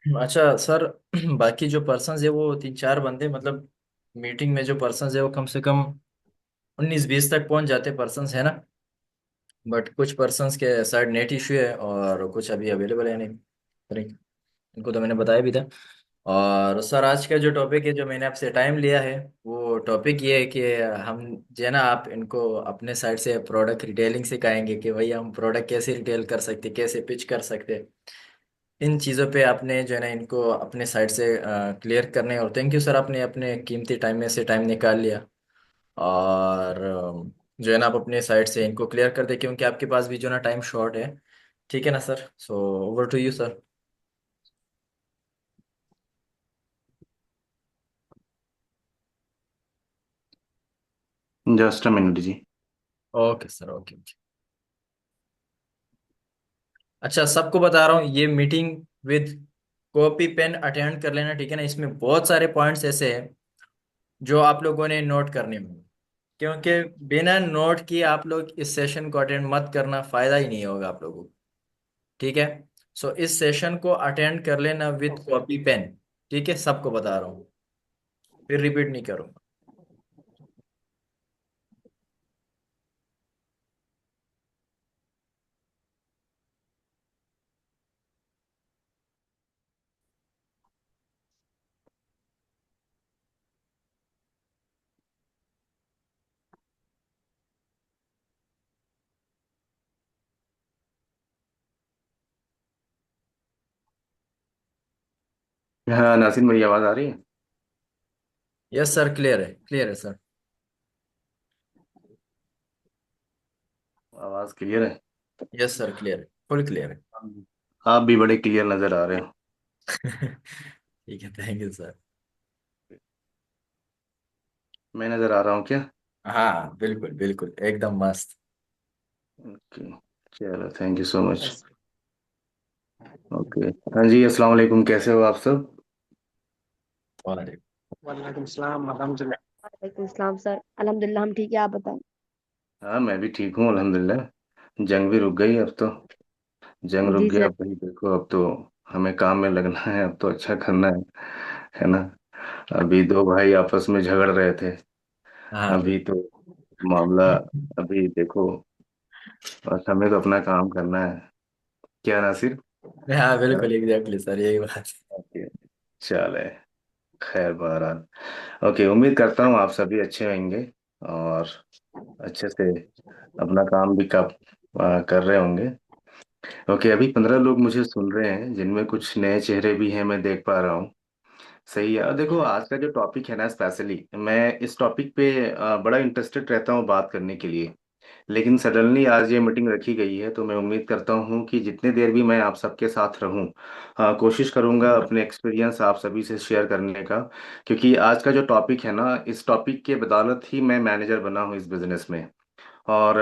अच्छा सर। बाकी जो पर्सन्स है वो तीन चार बंदे, मतलब मीटिंग में जो पर्सन्स है वो कम से कम 19-20 तक पहुंच जाते पर्सन्स है ना। बट कुछ पर्सन्स के साइड नेट इशू है और कुछ अभी अवेलेबल है नहीं। इनको तो मैंने बताया भी था। और सर आज का जो टॉपिक है जो मैंने आपसे टाइम लिया है, वो टॉपिक ये है कि हम जो है ना, आप इनको अपने साइड से प्रोडक्ट रिटेलिंग सिखाएंगे कि भाई हम प्रोडक्ट कैसे रिटेल कर सकते, कैसे पिच कर सकते। इन चीज़ों पे आपने जो है ना इनको अपने साइड से क्लियर करने, और थैंक यू सर, आपने अपने कीमती टाइम में से टाइम निकाल लिया। और जो है ना आप अपने साइड से इनको क्लियर कर दे, क्योंकि आपके पास भी जो है ना टाइम शॉर्ट है। ठीक है ना sir, so over to you sir. Just a minute ji. Okay sir, okay. अच्छा, सबको बता रहा हूँ ये meeting with copy pen attend कर लेना, ठीक है ना। इसमें बहुत सारे पॉइंट्स ऐसे हैं जो आप लोगों ने नोट करने होंगे, क्योंकि बिना नोट किए आप लोग इस सेशन को अटेंड मत करना, फायदा ही नहीं होगा आप लोगों को। ठीक है। सो इस सेशन को अटेंड कर लेना विद कॉपी पेन। ठीक है, सबको बता रहा हूँ, फिर रिपीट नहीं करूँगा। हाँ नासिर, मेरी आवाज़ आ रही है? यस सर, क्लियर है सर। आवाज़ क्लियर है? यस सर, क्लियर है, फुल क्लियर है। आप भी बड़े क्लियर नज़र आ रहे हो। ठीक है, थैंक यू सर। मैं नज़र आ रहा हूँ क्या? हाँ बिल्कुल बिल्कुल, एकदम मस्त। ओके, चलो thank you so much. Okay. हाँ जी, अस्सलाम वालेकुम, कैसे हो आप सब? और वालेकुम सलाम अल्हम्दुलिल्लाह। वालेकुम सलाम सर, अल्हम्दुलिल्लाह हम ठीक है, आप बताएं। हाँ मैं भी ठीक हूँ अल्हम्दुलिल्लाह। जंग भी रुक गई अब तो। जंग रुक जी गया, सर। अब भाई देखो, अब तो हमें काम में लगना है, अब तो अच्छा करना है ना। अभी दो भाई आपस में झगड़ रहे थे। हाँ अभी तो मामला, अभी देखो, बस हमें तो अपना काम करना है। क्या नासिर? हाँ बिल्कुल, एग्जैक्टली सर, यही बात ओके, चले, खैर बहरहाल। ओके, उम्मीद करता हूँ आप सभी अच्छे होंगे और अच्छे से अपना काम भी कर रहे होंगे। ओके, अभी 15 लोग मुझे सुन रहे हैं, जिनमें कुछ नए चेहरे भी हैं, मैं देख पा रहा हूँ। सही है। देखो, आज का जो टॉपिक है ना, स्पेशली मैं इस टॉपिक पे बड़ा इंटरेस्टेड रहता हूँ बात करने के लिए। लेकिन सडनली आज ये मीटिंग रखी गई है, तो मैं उम्मीद करता हूँ कि जितने देर भी मैं आप सबके साथ रहूँ, कोशिश करूँगा अपने एक्सपीरियंस आप सभी से शेयर करने का। क्योंकि आज का जो टॉपिक है ना, इस टॉपिक के बदौलत ही मैं मैनेजर बना हूँ इस बिजनेस में। और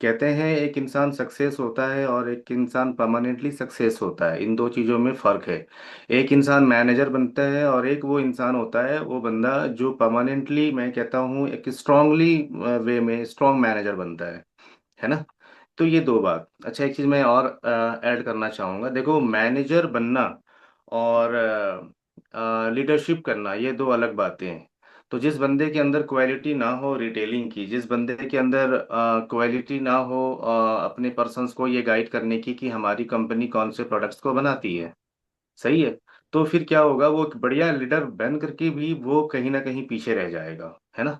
कहते हैं एक इंसान सक्सेस होता है और एक इंसान परमानेंटली सक्सेस होता है, इन दो चीज़ों में फ़र्क है। एक इंसान मैनेजर बनता है और एक वो इंसान होता है, वो बंदा जो परमानेंटली, मैं कहता हूँ एक स्ट्रांगली वे में स्ट्रांग मैनेजर बनता है ना। तो ये दो बात। अच्छा, एक चीज़ मैं और ऐड करना चाहूँगा। देखो, मैनेजर बनना और लीडरशिप करना, ये दो अलग बातें हैं। तो जिस बंदे के अंदर क्वालिटी ना हो रिटेलिंग की, जिस बंदे के अंदर क्वालिटी ना हो अपने पर्सन्स को ये गाइड करने की कि हमारी कंपनी कौन से प्रोडक्ट्स को बनाती है, सही है, तो फिर क्या होगा, वो एक बढ़िया लीडर बन करके भी वो कहीं ना कहीं पीछे रह जाएगा, है ना।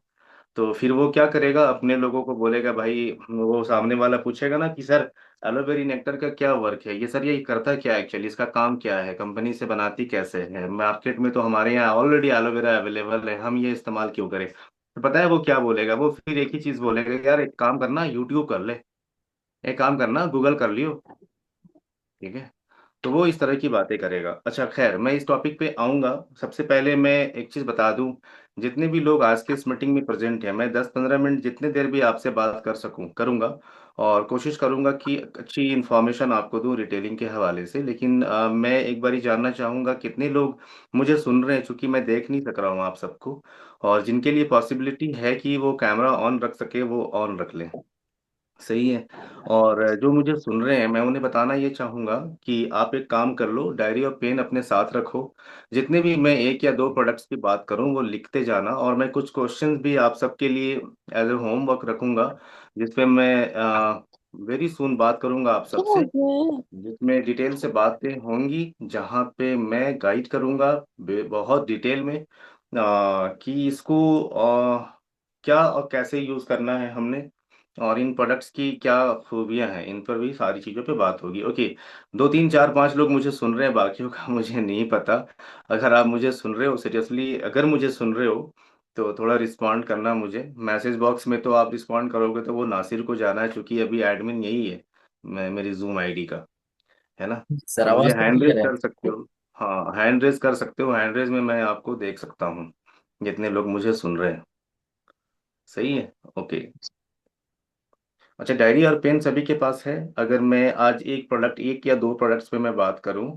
तो फिर वो क्या करेगा, अपने लोगों को बोलेगा भाई, वो सामने वाला पूछेगा ना कि सर, एलोवेरा नेक्टर का क्या वर्क है, ये सर ये करता क्या है, एक्चुअली इसका काम क्या है, कंपनी से बनाती कैसे है, मार्केट में तो हमारे यहाँ ऑलरेडी एलोवेरा अवेलेबल है, हम ये इस्तेमाल क्यों करें। तो पता है वो क्या बोलेगा, वो फिर एक ही चीज बोलेगा, यार एक काम करना, यूट्यूब कर ले, एक काम करना, गूगल कर लियो। ठीक है। तो वो इस तरह की बातें करेगा। अच्छा खैर, मैं इस टॉपिक पे आऊंगा। सबसे पहले मैं एक चीज बता दूं, जितने भी लोग आज के इस मीटिंग में प्रेजेंट हैं, मैं 10-15 मिनट जितने देर भी आपसे बात कर सकूं करूंगा। और कोशिश करूंगा कि अच्छी इन्फॉर्मेशन आपको दूं रिटेलिंग के हवाले से। लेकिन मैं एक बारी जानना चाहूंगा कितने लोग मुझे सुन रहे हैं, चूंकि मैं देख नहीं सक रहा हूं आप सबको। और जिनके लिए पॉसिबिलिटी है कि वो कैमरा ऑन रख सके, वो ऑन रख लें। सही है। और जो मुझे सुन रहे हैं, मैं उन्हें बताना ये चाहूंगा कि आप एक काम कर लो, डायरी और पेन अपने साथ रखो। जितने भी मैं एक या दो प्रोडक्ट्स की बात करूं वो लिखते जाना, और मैं कुछ क्वेश्चंस भी आप सबके लिए एज ए होमवर्क रखूंगा, जिसपे मैं वेरी सून बात करूंगा आप सबसे, जिसमें डिटेल से बातें होंगी, जहाँ पे मैं गाइड करूंगा बहुत डिटेल में कि इसको क्या और कैसे यूज करना है हमने, और इन प्रोडक्ट्स की क्या खूबियां हैं, इन पर भी सारी चीज़ों पे बात होगी। ओके। दो तीन चार पांच लोग मुझे सुन रहे हैं, बाकियों का मुझे नहीं पता। अगर आप मुझे सुन रहे हो सीरियसली, अगर मुझे सुन रहे हो तो थोड़ा रिस्पॉन्ड करना मुझे मैसेज बॉक्स में। तो आप रिस्पॉन्ड करोगे तो वो नासिर को जाना है, क्योंकि अभी एडमिन यही है मेरी जूम आईडी का, है ना। सर आप मुझे आवाज तो हैंड रेज क्लियर है। कर सकते हो। हाँ, हैंड रेज कर सकते हो, हैंड रेज में मैं आपको देख सकता हूँ जितने लोग मुझे सुन रहे हैं। सही है। ओके। अच्छा, डायरी और पेन सभी के पास है? अगर मैं आज एक प्रोडक्ट, एक या दो प्रोडक्ट्स पे मैं बात करूं,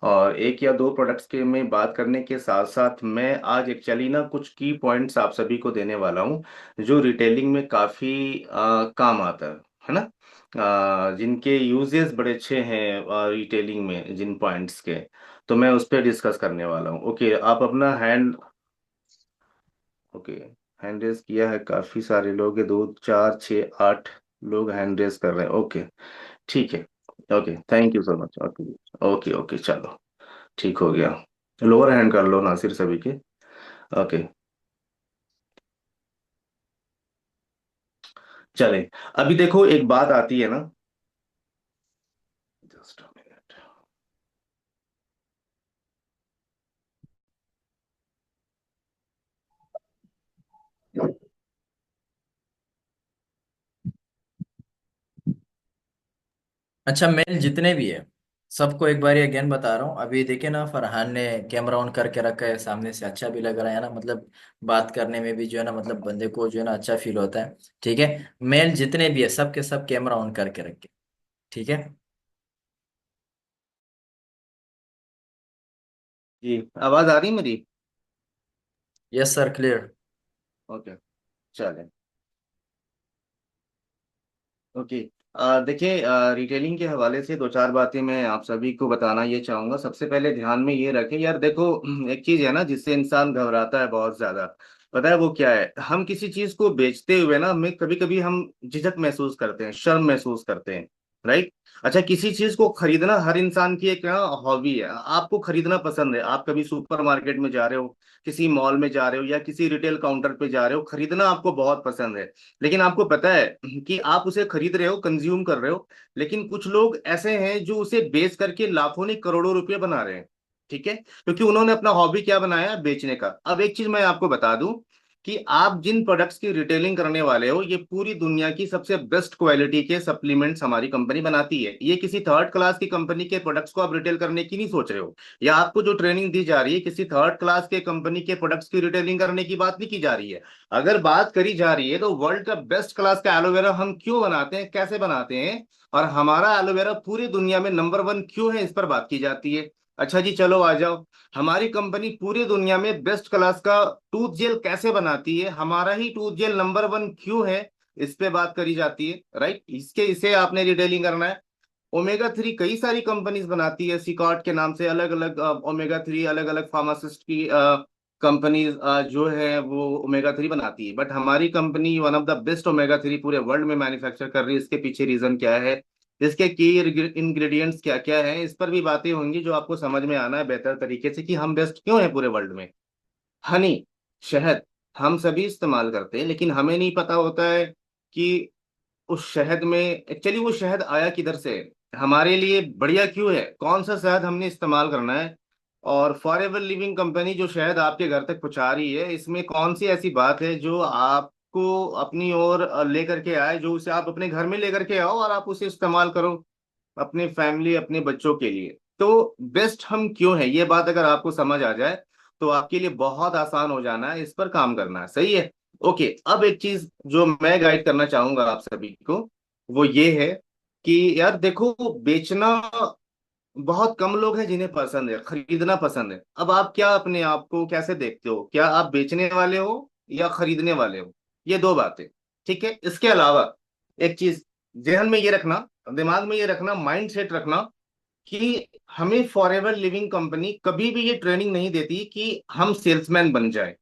और एक या दो प्रोडक्ट्स के में बात करने के साथ साथ मैं आज एक्चुअली ना कुछ की पॉइंट्स आप सभी को देने वाला हूं, जो रिटेलिंग में काफ़ी काम आता है ना। जिनके यूजेस बड़े अच्छे हैं रिटेलिंग में, जिन पॉइंट्स के, तो मैं उस पर डिस्कस करने वाला हूँ। ओके, आप अपना हैंड, ओके, हैंड रेस किया है काफी सारे लोग, ये 2 4 6 8 लोग हैंड रेस कर रहे हैं। ओके, ठीक है। Okay, thank you so much. Okay. Okay okay, चलो, ठीक हो गया। लोअर हैंड कर लो नासिर सभी के। ओके, चले। अभी देखो, एक बात आती है ना, जस्ट अ मिनट। अच्छा, मेल जितने भी है सबको एक बार अगेन बता रहा हूँ। अभी देखे ना, फरहान ने कैमरा ऑन करके रखा है सामने से, अच्छा भी लग रहा है ना, मतलब बात करने में भी जो है ना, मतलब बंदे को जो है ना अच्छा फील होता है। ठीक है, मेल जितने भी है सबके सब कैमरा ऑन करके रखे। ठीक है। जी, आवाज आ रही है मेरी? Yes sir, clear. ओके, चले। ओके। देखिए, रिटेलिंग के हवाले से दो चार बातें मैं आप सभी को बताना ये चाहूंगा। सबसे पहले ध्यान में ये रखें यार, देखो, एक चीज है ना जिससे इंसान घबराता है बहुत ज्यादा। पता है वो क्या है? हम किसी चीज को बेचते हुए ना, हमें कभी कभी हम झिझक महसूस करते हैं, शर्म महसूस करते हैं, राइट। अच्छा, किसी चीज को खरीदना हर इंसान की एक हॉबी है। आपको खरीदना पसंद है, आप कभी सुपर मार्केट में जा रहे हो, किसी मॉल में जा रहे हो, या किसी रिटेल काउंटर पे जा रहे हो, खरीदना आपको बहुत पसंद है। लेकिन आपको पता है कि आप उसे खरीद रहे हो, कंज्यूम कर रहे हो, लेकिन कुछ लोग ऐसे हैं जो उसे बेच करके लाखों नहीं करोड़ों रुपए बना रहे हैं। ठीक है, क्योंकि उन्होंने अपना हॉबी क्या बनाया है? बेचने का। अब एक चीज मैं आपको बता दूं कि आप जिन प्रोडक्ट्स की रिटेलिंग करने वाले हो, ये पूरी दुनिया की सबसे बेस्ट क्वालिटी के सप्लीमेंट्स हमारी कंपनी बनाती है। ये किसी थर्ड क्लास की कंपनी के प्रोडक्ट्स को आप रिटेल करने की नहीं सोच रहे हो, या आपको जो ट्रेनिंग दी जा रही है किसी थर्ड क्लास के कंपनी के प्रोडक्ट्स की रिटेलिंग करने की बात नहीं की जा रही है। अगर बात करी जा रही है तो वर्ल्ड का बेस्ट क्लास का एलोवेरा हम क्यों बनाते हैं, कैसे बनाते हैं, और हमारा एलोवेरा पूरी दुनिया में नंबर वन क्यों है, इस पर बात की जाती है। अच्छा जी, चलो आ जाओ। हमारी कंपनी पूरी दुनिया में बेस्ट क्लास का टूथ जेल कैसे बनाती है, हमारा ही टूथ जेल नंबर वन क्यों है, इस पे बात करी जाती है, राइट। इसके इसे आपने रिटेलिंग करना है। ओमेगा थ्री कई सारी कंपनीज बनाती है, सिकॉट के नाम से अलग अलग ओमेगा थ्री, अलग अलग फार्मासिस्ट की कंपनीज जो है वो ओमेगा थ्री बनाती है, बट हमारी company one of the best omega three पूरे वर्ल्ड में मैन्युफैक्चर कर रही है। इसके पीछे रीजन क्या है, इसके की इंग्रेडिएंट्स क्या क्या है, इस पर भी बातें होंगी जो आपको समझ में आना है बेहतर तरीके से, कि हम बेस्ट क्यों है पूरे वर्ल्ड में। हनी, शहद, हम सभी इस्तेमाल करते हैं, लेकिन हमें नहीं पता होता है कि उस शहद में एक्चुअली वो शहद आया किधर से है, हमारे लिए बढ़िया क्यों है, कौन सा शहद हमने इस्तेमाल करना है। और फॉरएवर लिविंग कंपनी जो शहद आपके घर तक पहुंचा रही है, इसमें कौन सी ऐसी बात है जो आपको अपनी ओर लेकर के आए, जो उसे आप अपने घर में लेकर के आओ और आप उसे इस्तेमाल करो अपने फैमिली, अपने बच्चों के लिए। तो बेस्ट हम क्यों है, ये बात अगर आपको समझ आ जाए तो आपके लिए बहुत आसान हो जाना है, इस पर काम करना है। सही है। ओके, अब एक चीज जो मैं गाइड करना चाहूंगा आप सभी को, वो ये है कि यार देखो, बेचना बहुत कम लोग हैं जिन्हें पसंद है, खरीदना पसंद है। अब आप क्या अपने आप को कैसे देखते हो, क्या आप बेचने वाले हो या खरीदने वाले हो? ये दो बातें। ठीक है, इसके अलावा एक चीज जहन में ये रखना, दिमाग में ये रखना, माइंड सेट रखना कि हमें फॉरएवर लिविंग कंपनी कभी भी ये ट्रेनिंग नहीं देती कि हम सेल्समैन बन जाए।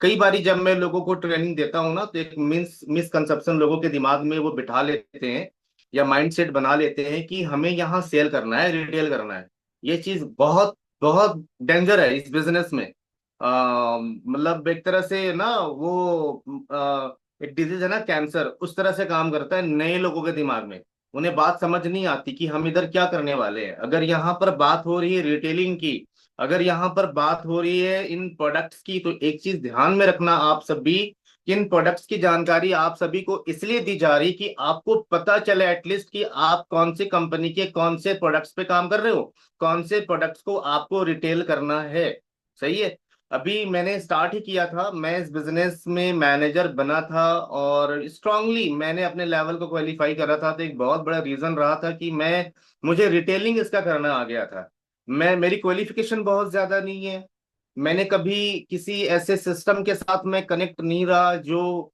कई बारी जब मैं लोगों को ट्रेनिंग देता हूं ना, तो एक मिसकंसेप्शन लोगों के दिमाग में वो बिठा लेते हैं या माइंडसेट बना लेते हैं कि हमें यहाँ सेल करना है, रिटेल करना है। ये चीज बहुत बहुत डेंजर है इस बिजनेस में। मतलब एक तरह से ना वो एक डिजीज है ना, कैंसर, उस तरह से काम करता है नए लोगों के दिमाग में। उन्हें बात समझ नहीं आती कि हम इधर क्या करने वाले हैं। अगर यहाँ पर बात हो रही है रिटेलिंग की, अगर यहाँ पर बात हो रही है इन प्रोडक्ट्स की, तो एक चीज ध्यान में रखना आप सभी कि इन प्रोडक्ट्स की जानकारी आप सभी को इसलिए दी जा रही कि आपको पता चले एटलीस्ट कि आप कौन सी कंपनी के कौन से प्रोडक्ट्स पे काम कर रहे हो, कौन से प्रोडक्ट्स को आपको रिटेल करना है। सही है। अभी मैंने स्टार्ट ही किया था, मैं इस बिजनेस में मैनेजर बना था और स्ट्रांगली मैंने अपने लेवल को क्वालिफाई करा था। तो एक बहुत बड़ा रीजन रहा था कि मैं मुझे रिटेलिंग इसका करना आ गया था। मैं मेरी क्वालिफिकेशन बहुत ज्यादा नहीं है, मैंने कभी किसी ऐसे सिस्टम के साथ में कनेक्ट नहीं रहा जो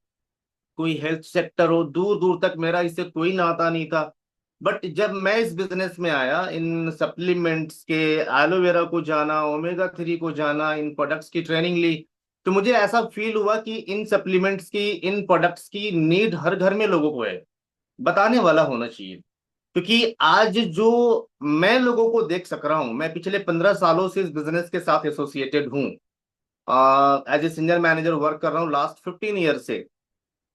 कोई हेल्थ सेक्टर हो, दूर दूर तक मेरा इससे कोई नाता नहीं था। बट जब मैं इस बिजनेस में आया, इन सप्लीमेंट्स के, एलोवेरा को जाना, ओमेगा 3 को जाना, इन प्रोडक्ट्स की ट्रेनिंग ली, तो मुझे ऐसा फील हुआ कि इन सप्लीमेंट्स की, इन प्रोडक्ट्स की नीड हर घर में लोगों को है, बताने वाला होना चाहिए। क्योंकि आज जो मैं लोगों को देख सक रहा हूं, मैं पिछले 15 सालों से इस बिजनेस के साथ एसोसिएटेड हूं, as a senior manager work कर रहा हूँ लास्ट 15 ईयर से।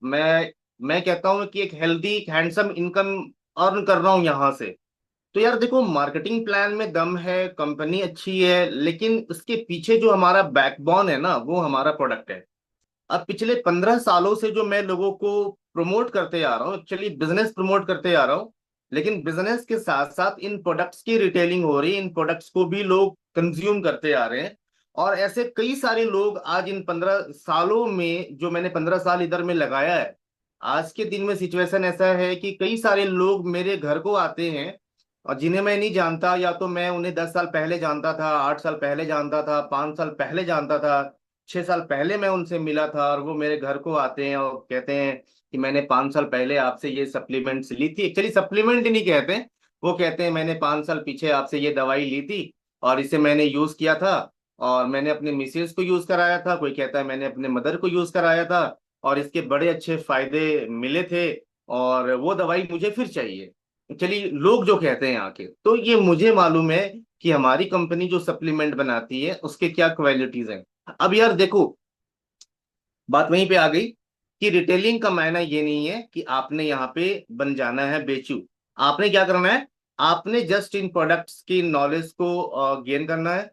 मैं मैं कहता हूँ कि एक हेल्दी हैंडसम इनकम अर्न कर रहा हूँ यहाँ से। तो यार देखो, मार्केटिंग प्लान में दम है, कंपनी अच्छी है, लेकिन उसके पीछे जो हमारा बैकबोन है ना, वो हमारा प्रोडक्ट है। अब पिछले 15 सालों से जो मैं लोगों को प्रमोट करते आ रहा हूँ, एक्चुअली बिजनेस प्रमोट करते आ रहा हूँ, लेकिन बिजनेस के साथ साथ इन प्रोडक्ट्स की रिटेलिंग हो रही है, इन प्रोडक्ट्स को भी लोग कंज्यूम करते आ रहे हैं। और ऐसे कई सारे लोग आज इन 15 सालों में, जो मैंने 15 साल इधर में लगाया है, आज के दिन में सिचुएशन ऐसा है कि कई सारे लोग मेरे घर को आते हैं और जिन्हें मैं नहीं जानता, या तो मैं उन्हें 10 साल पहले जानता था, 8 साल पहले जानता था, 5 साल पहले जानता था, 6 साल पहले मैं उनसे मिला था, और वो मेरे घर को आते हैं और कहते हैं कि मैंने 5 साल पहले आपसे ये सप्लीमेंट्स ली थी। एक्चुअली सप्लीमेंट ही नहीं कहते हैं, वो कहते हैं मैंने 5 साल पीछे आपसे ये दवाई ली थी और इसे मैंने यूज किया था, और मैंने अपने मिसेज को यूज कराया था, कोई कहता है मैंने अपने मदर को यूज कराया था और इसके बड़े अच्छे फायदे मिले थे, और वो दवाई मुझे फिर चाहिए। चलिए, लोग जो कहते हैं आके, तो ये मुझे मालूम है कि हमारी कंपनी जो सप्लीमेंट बनाती है उसके क्या क्वालिटीज हैं। अब यार देखो, बात वहीं पे आ गई कि रिटेलिंग का मायना ये नहीं है कि आपने यहाँ पे बन जाना है बेचू। आपने क्या करना है, आपने जस्ट इन प्रोडक्ट्स की नॉलेज को गेन करना है,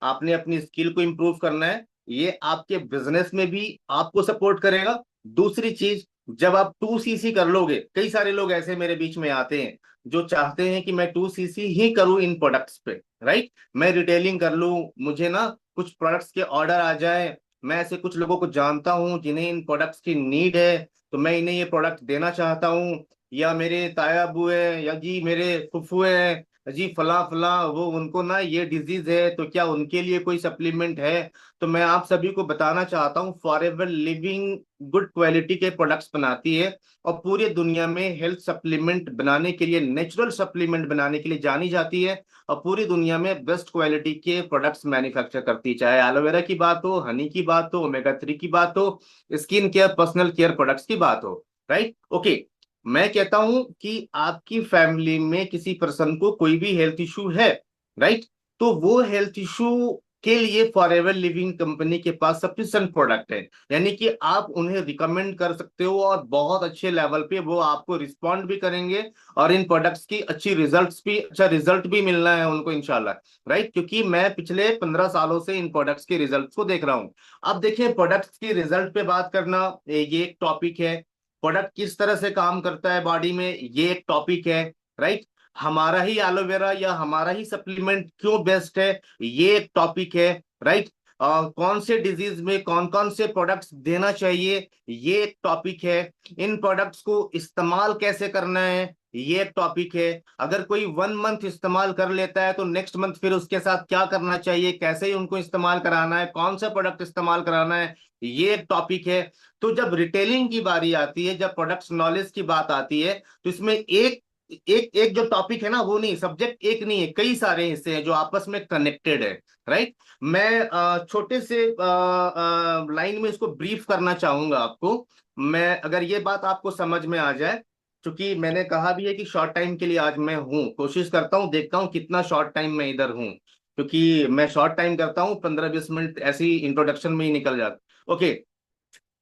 आपने अपनी स्किल को इम्प्रूव करना है। ये आपके बिजनेस में भी आपको सपोर्ट करेगा। दूसरी चीज, जब आप 2CC कर लोगे, कई सारे लोग ऐसे मेरे बीच में आते हैं जो चाहते हैं कि मैं 2CC ही करूं इन प्रोडक्ट्स पे, राइट, मैं रिटेलिंग कर लूं, मुझे ना कुछ प्रोडक्ट्स के ऑर्डर आ जाए। मैं ऐसे कुछ लोगों को जानता हूं जिन्हें इन प्रोडक्ट्स की नीड है, तो मैं इन्हें ये प्रोडक्ट देना चाहता हूं। या मेरे ताया अबू है, या जी मेरे फुफू है, जी फला फला, वो उनको ना ये डिजीज है, तो क्या उनके लिए कोई सप्लीमेंट है? तो मैं आप सभी को बताना चाहता हूँ, फॉरएवर लिविंग गुड क्वालिटी के प्रोडक्ट्स बनाती है और पूरी दुनिया में हेल्थ सप्लीमेंट बनाने के लिए, नेचुरल सप्लीमेंट बनाने के लिए जानी जाती है, और पूरी दुनिया में बेस्ट क्वालिटी के प्रोडक्ट्स मैन्युफैक्चर करती है। चाहे एलोवेरा की बात हो, हनी की बात हो, ओमेगा 3 की बात हो, skin care, personal care products की बात हो, राइट, ओके। मैं कहता हूं कि आपकी फैमिली में किसी पर्सन को कोई भी हेल्थ इशू है, राइट, तो वो हेल्थ इशू के लिए फॉरएवर लिविंग कंपनी के पास सफिशिएंट प्रोडक्ट है। यानी कि आप उन्हें रिकमेंड कर सकते हो और बहुत अच्छे लेवल पे वो आपको रिस्पॉन्ड भी करेंगे, और इन प्रोडक्ट्स की अच्छा रिजल्ट भी मिलना है उनको इंशाल्लाह, राइट, क्योंकि मैं पिछले 15 सालों से इन प्रोडक्ट्स के रिजल्ट्स को देख रहा हूं। अब देखिए, प्रोडक्ट्स की रिजल्ट पे बात करना, ये एक टॉपिक है। प्रोडक्ट किस तरह से काम करता है बॉडी में, ये एक टॉपिक है, राइट। हमारा ही एलोवेरा या हमारा ही सप्लीमेंट क्यों बेस्ट है, ये एक टॉपिक है, राइट। कौन से डिजीज में कौन कौन से प्रोडक्ट्स देना चाहिए, ये एक टॉपिक है। इन प्रोडक्ट्स को इस्तेमाल कैसे करना है, ये एक टॉपिक है। अगर कोई 1 मंथ इस्तेमाल कर लेता है तो नेक्स्ट मंथ फिर उसके साथ क्या करना चाहिए, कैसे ही उनको इस्तेमाल कराना है, कौन सा प्रोडक्ट इस्तेमाल कराना है, ये एक टॉपिक है। तो जब रिटेलिंग की बारी आती है, जब प्रोडक्ट्स नॉलेज की बात आती है, तो इसमें एक एक एक जो टॉपिक है ना, वो नहीं, सब्जेक्ट एक नहीं है, कई सारे हिस्से हैं जो आपस में कनेक्टेड है। राइट। मैं छोटे से लाइन में इसको ब्रीफ करना चाहूंगा आपको। मैं, अगर ये बात आपको समझ में आ जाए, क्योंकि मैंने कहा भी है कि शॉर्ट टाइम के लिए आज मैं हूँ, कोशिश करता हूँ, देखता हूँ कितना शॉर्ट टाइम मैं इधर हूँ, क्योंकि मैं शॉर्ट टाइम करता हूँ, 15-20 मिनट ऐसी इंट्रोडक्शन में ही निकल जाता। ओके।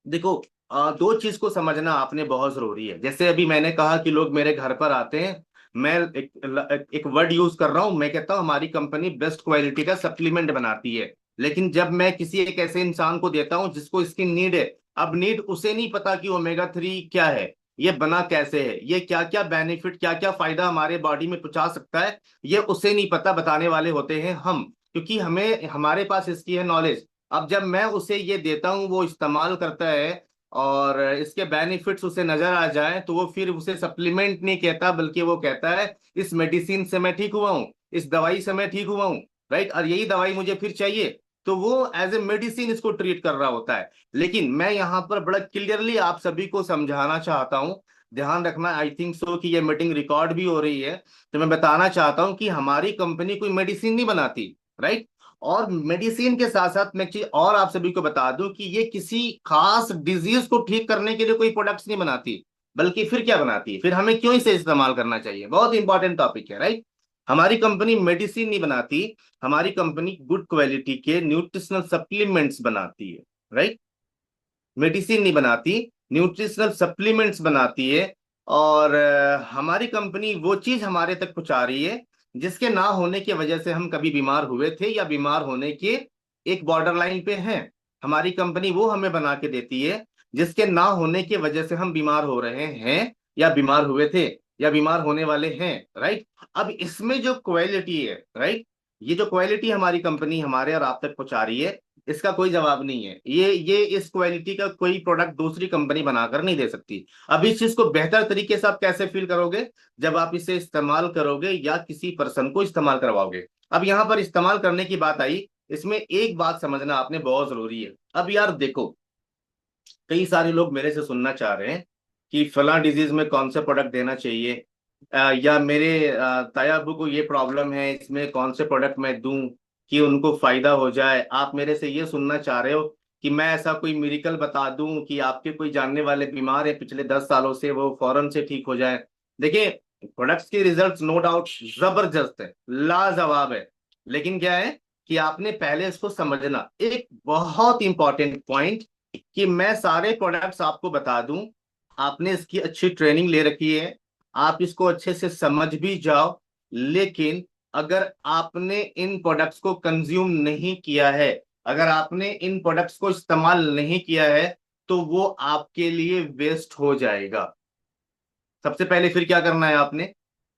देखो, दो चीज को समझना आपने बहुत जरूरी है। जैसे अभी मैंने कहा कि लोग मेरे घर पर आते हैं, मैं एक वर्ड यूज कर रहा हूं, मैं कहता हूं हमारी कंपनी बेस्ट क्वालिटी का सप्लीमेंट बनाती है। लेकिन जब मैं किसी एक ऐसे इंसान को देता हूं जिसको इसकी नीड है, अब नीड उसे नहीं पता कि ओमेगा 3 क्या है, ये बना कैसे है, ये क्या क्या बेनिफिट, क्या क्या फायदा हमारे बॉडी में पहुंचा सकता है, ये उसे नहीं पता, बताने वाले होते हैं हम, क्योंकि हमें, हमारे पास इसकी है नॉलेज। अब जब मैं उसे ये देता हूं, वो इस्तेमाल करता है और इसके बेनिफिट्स उसे नजर आ जाए, तो वो फिर उसे सप्लीमेंट नहीं कहता, बल्कि वो कहता है इस मेडिसिन से मैं ठीक हुआ हूँ, इस दवाई से मैं ठीक हुआ हूँ। राइट। और यही दवाई मुझे फिर चाहिए, तो वो एज ए मेडिसिन इसको ट्रीट कर रहा होता है। लेकिन मैं यहाँ पर बड़ा क्लियरली आप सभी को समझाना चाहता हूँ, ध्यान रखना, आई थिंक सो कि ये मीटिंग रिकॉर्ड भी हो रही है, तो मैं बताना चाहता हूँ कि हमारी कंपनी कोई मेडिसिन नहीं बनाती। राइट। और मेडिसिन के साथ साथ मैं एक चीज और आप सभी को बता दूं कि ये किसी खास डिजीज को ठीक करने के लिए कोई प्रोडक्ट्स नहीं बनाती, बल्कि फिर क्या बनाती है, फिर हमें क्यों इसे इस्तेमाल करना चाहिए, बहुत इंपॉर्टेंट टॉपिक है। राइट। हमारी कंपनी मेडिसिन नहीं बनाती, हमारी कंपनी गुड क्वालिटी के न्यूट्रिशनल सप्लीमेंट्स बनाती है। राइट। मेडिसिन नहीं बनाती, न्यूट्रिशनल सप्लीमेंट्स बनाती है। और हमारी कंपनी वो चीज हमारे तक पहुंचा रही है जिसके ना होने की वजह से हम कभी बीमार हुए थे या बीमार होने के एक बॉर्डर लाइन पे हैं। हमारी कंपनी वो हमें बना के देती है जिसके ना होने की वजह से हम बीमार हो रहे हैं, या बीमार हुए थे, या बीमार होने वाले हैं। राइट। अब इसमें जो क्वालिटी है, राइट, ये जो क्वालिटी हमारी कंपनी हमारे और आप तक पहुंचा रही है, इसका कोई जवाब नहीं है। ये इस क्वालिटी का कोई प्रोडक्ट दूसरी कंपनी बनाकर नहीं दे सकती। अब इस चीज को बेहतर तरीके से आप कैसे फील करोगे, जब आप इसे इस्तेमाल करोगे या किसी पर्सन को इस्तेमाल करवाओगे। अब यहाँ पर इस्तेमाल करने की बात आई, इसमें एक बात समझना आपने बहुत जरूरी है। अब यार देखो, कई सारे लोग मेरे से सुनना चाह रहे हैं कि फला डिजीज में कौन सा प्रोडक्ट देना चाहिए, या मेरे ताया अब्बू को ये प्रॉब्लम है, इसमें कौन से प्रोडक्ट मैं दूं कि उनको फायदा हो जाए। आप मेरे से ये सुनना चाह रहे हो कि मैं ऐसा कोई मिरेकल बता दूं कि आपके कोई जानने वाले बीमार है पिछले 10 सालों से, वो फौरन से ठीक हो जाए। देखिए, प्रोडक्ट्स के रिजल्ट्स नो डाउट जबरदस्त है, लाजवाब है, लेकिन क्या है कि आपने पहले इसको समझना। एक बहुत इंपॉर्टेंट पॉइंट, कि मैं सारे प्रोडक्ट्स आपको बता दूं, आपने इसकी अच्छी ट्रेनिंग ले रखी है, आप इसको अच्छे से समझ भी जाओ, लेकिन अगर आपने इन प्रोडक्ट्स को कंज्यूम नहीं किया है, अगर आपने इन प्रोडक्ट्स को इस्तेमाल नहीं किया है, तो वो आपके लिए वेस्ट हो जाएगा। सबसे पहले फिर क्या करना है आपने,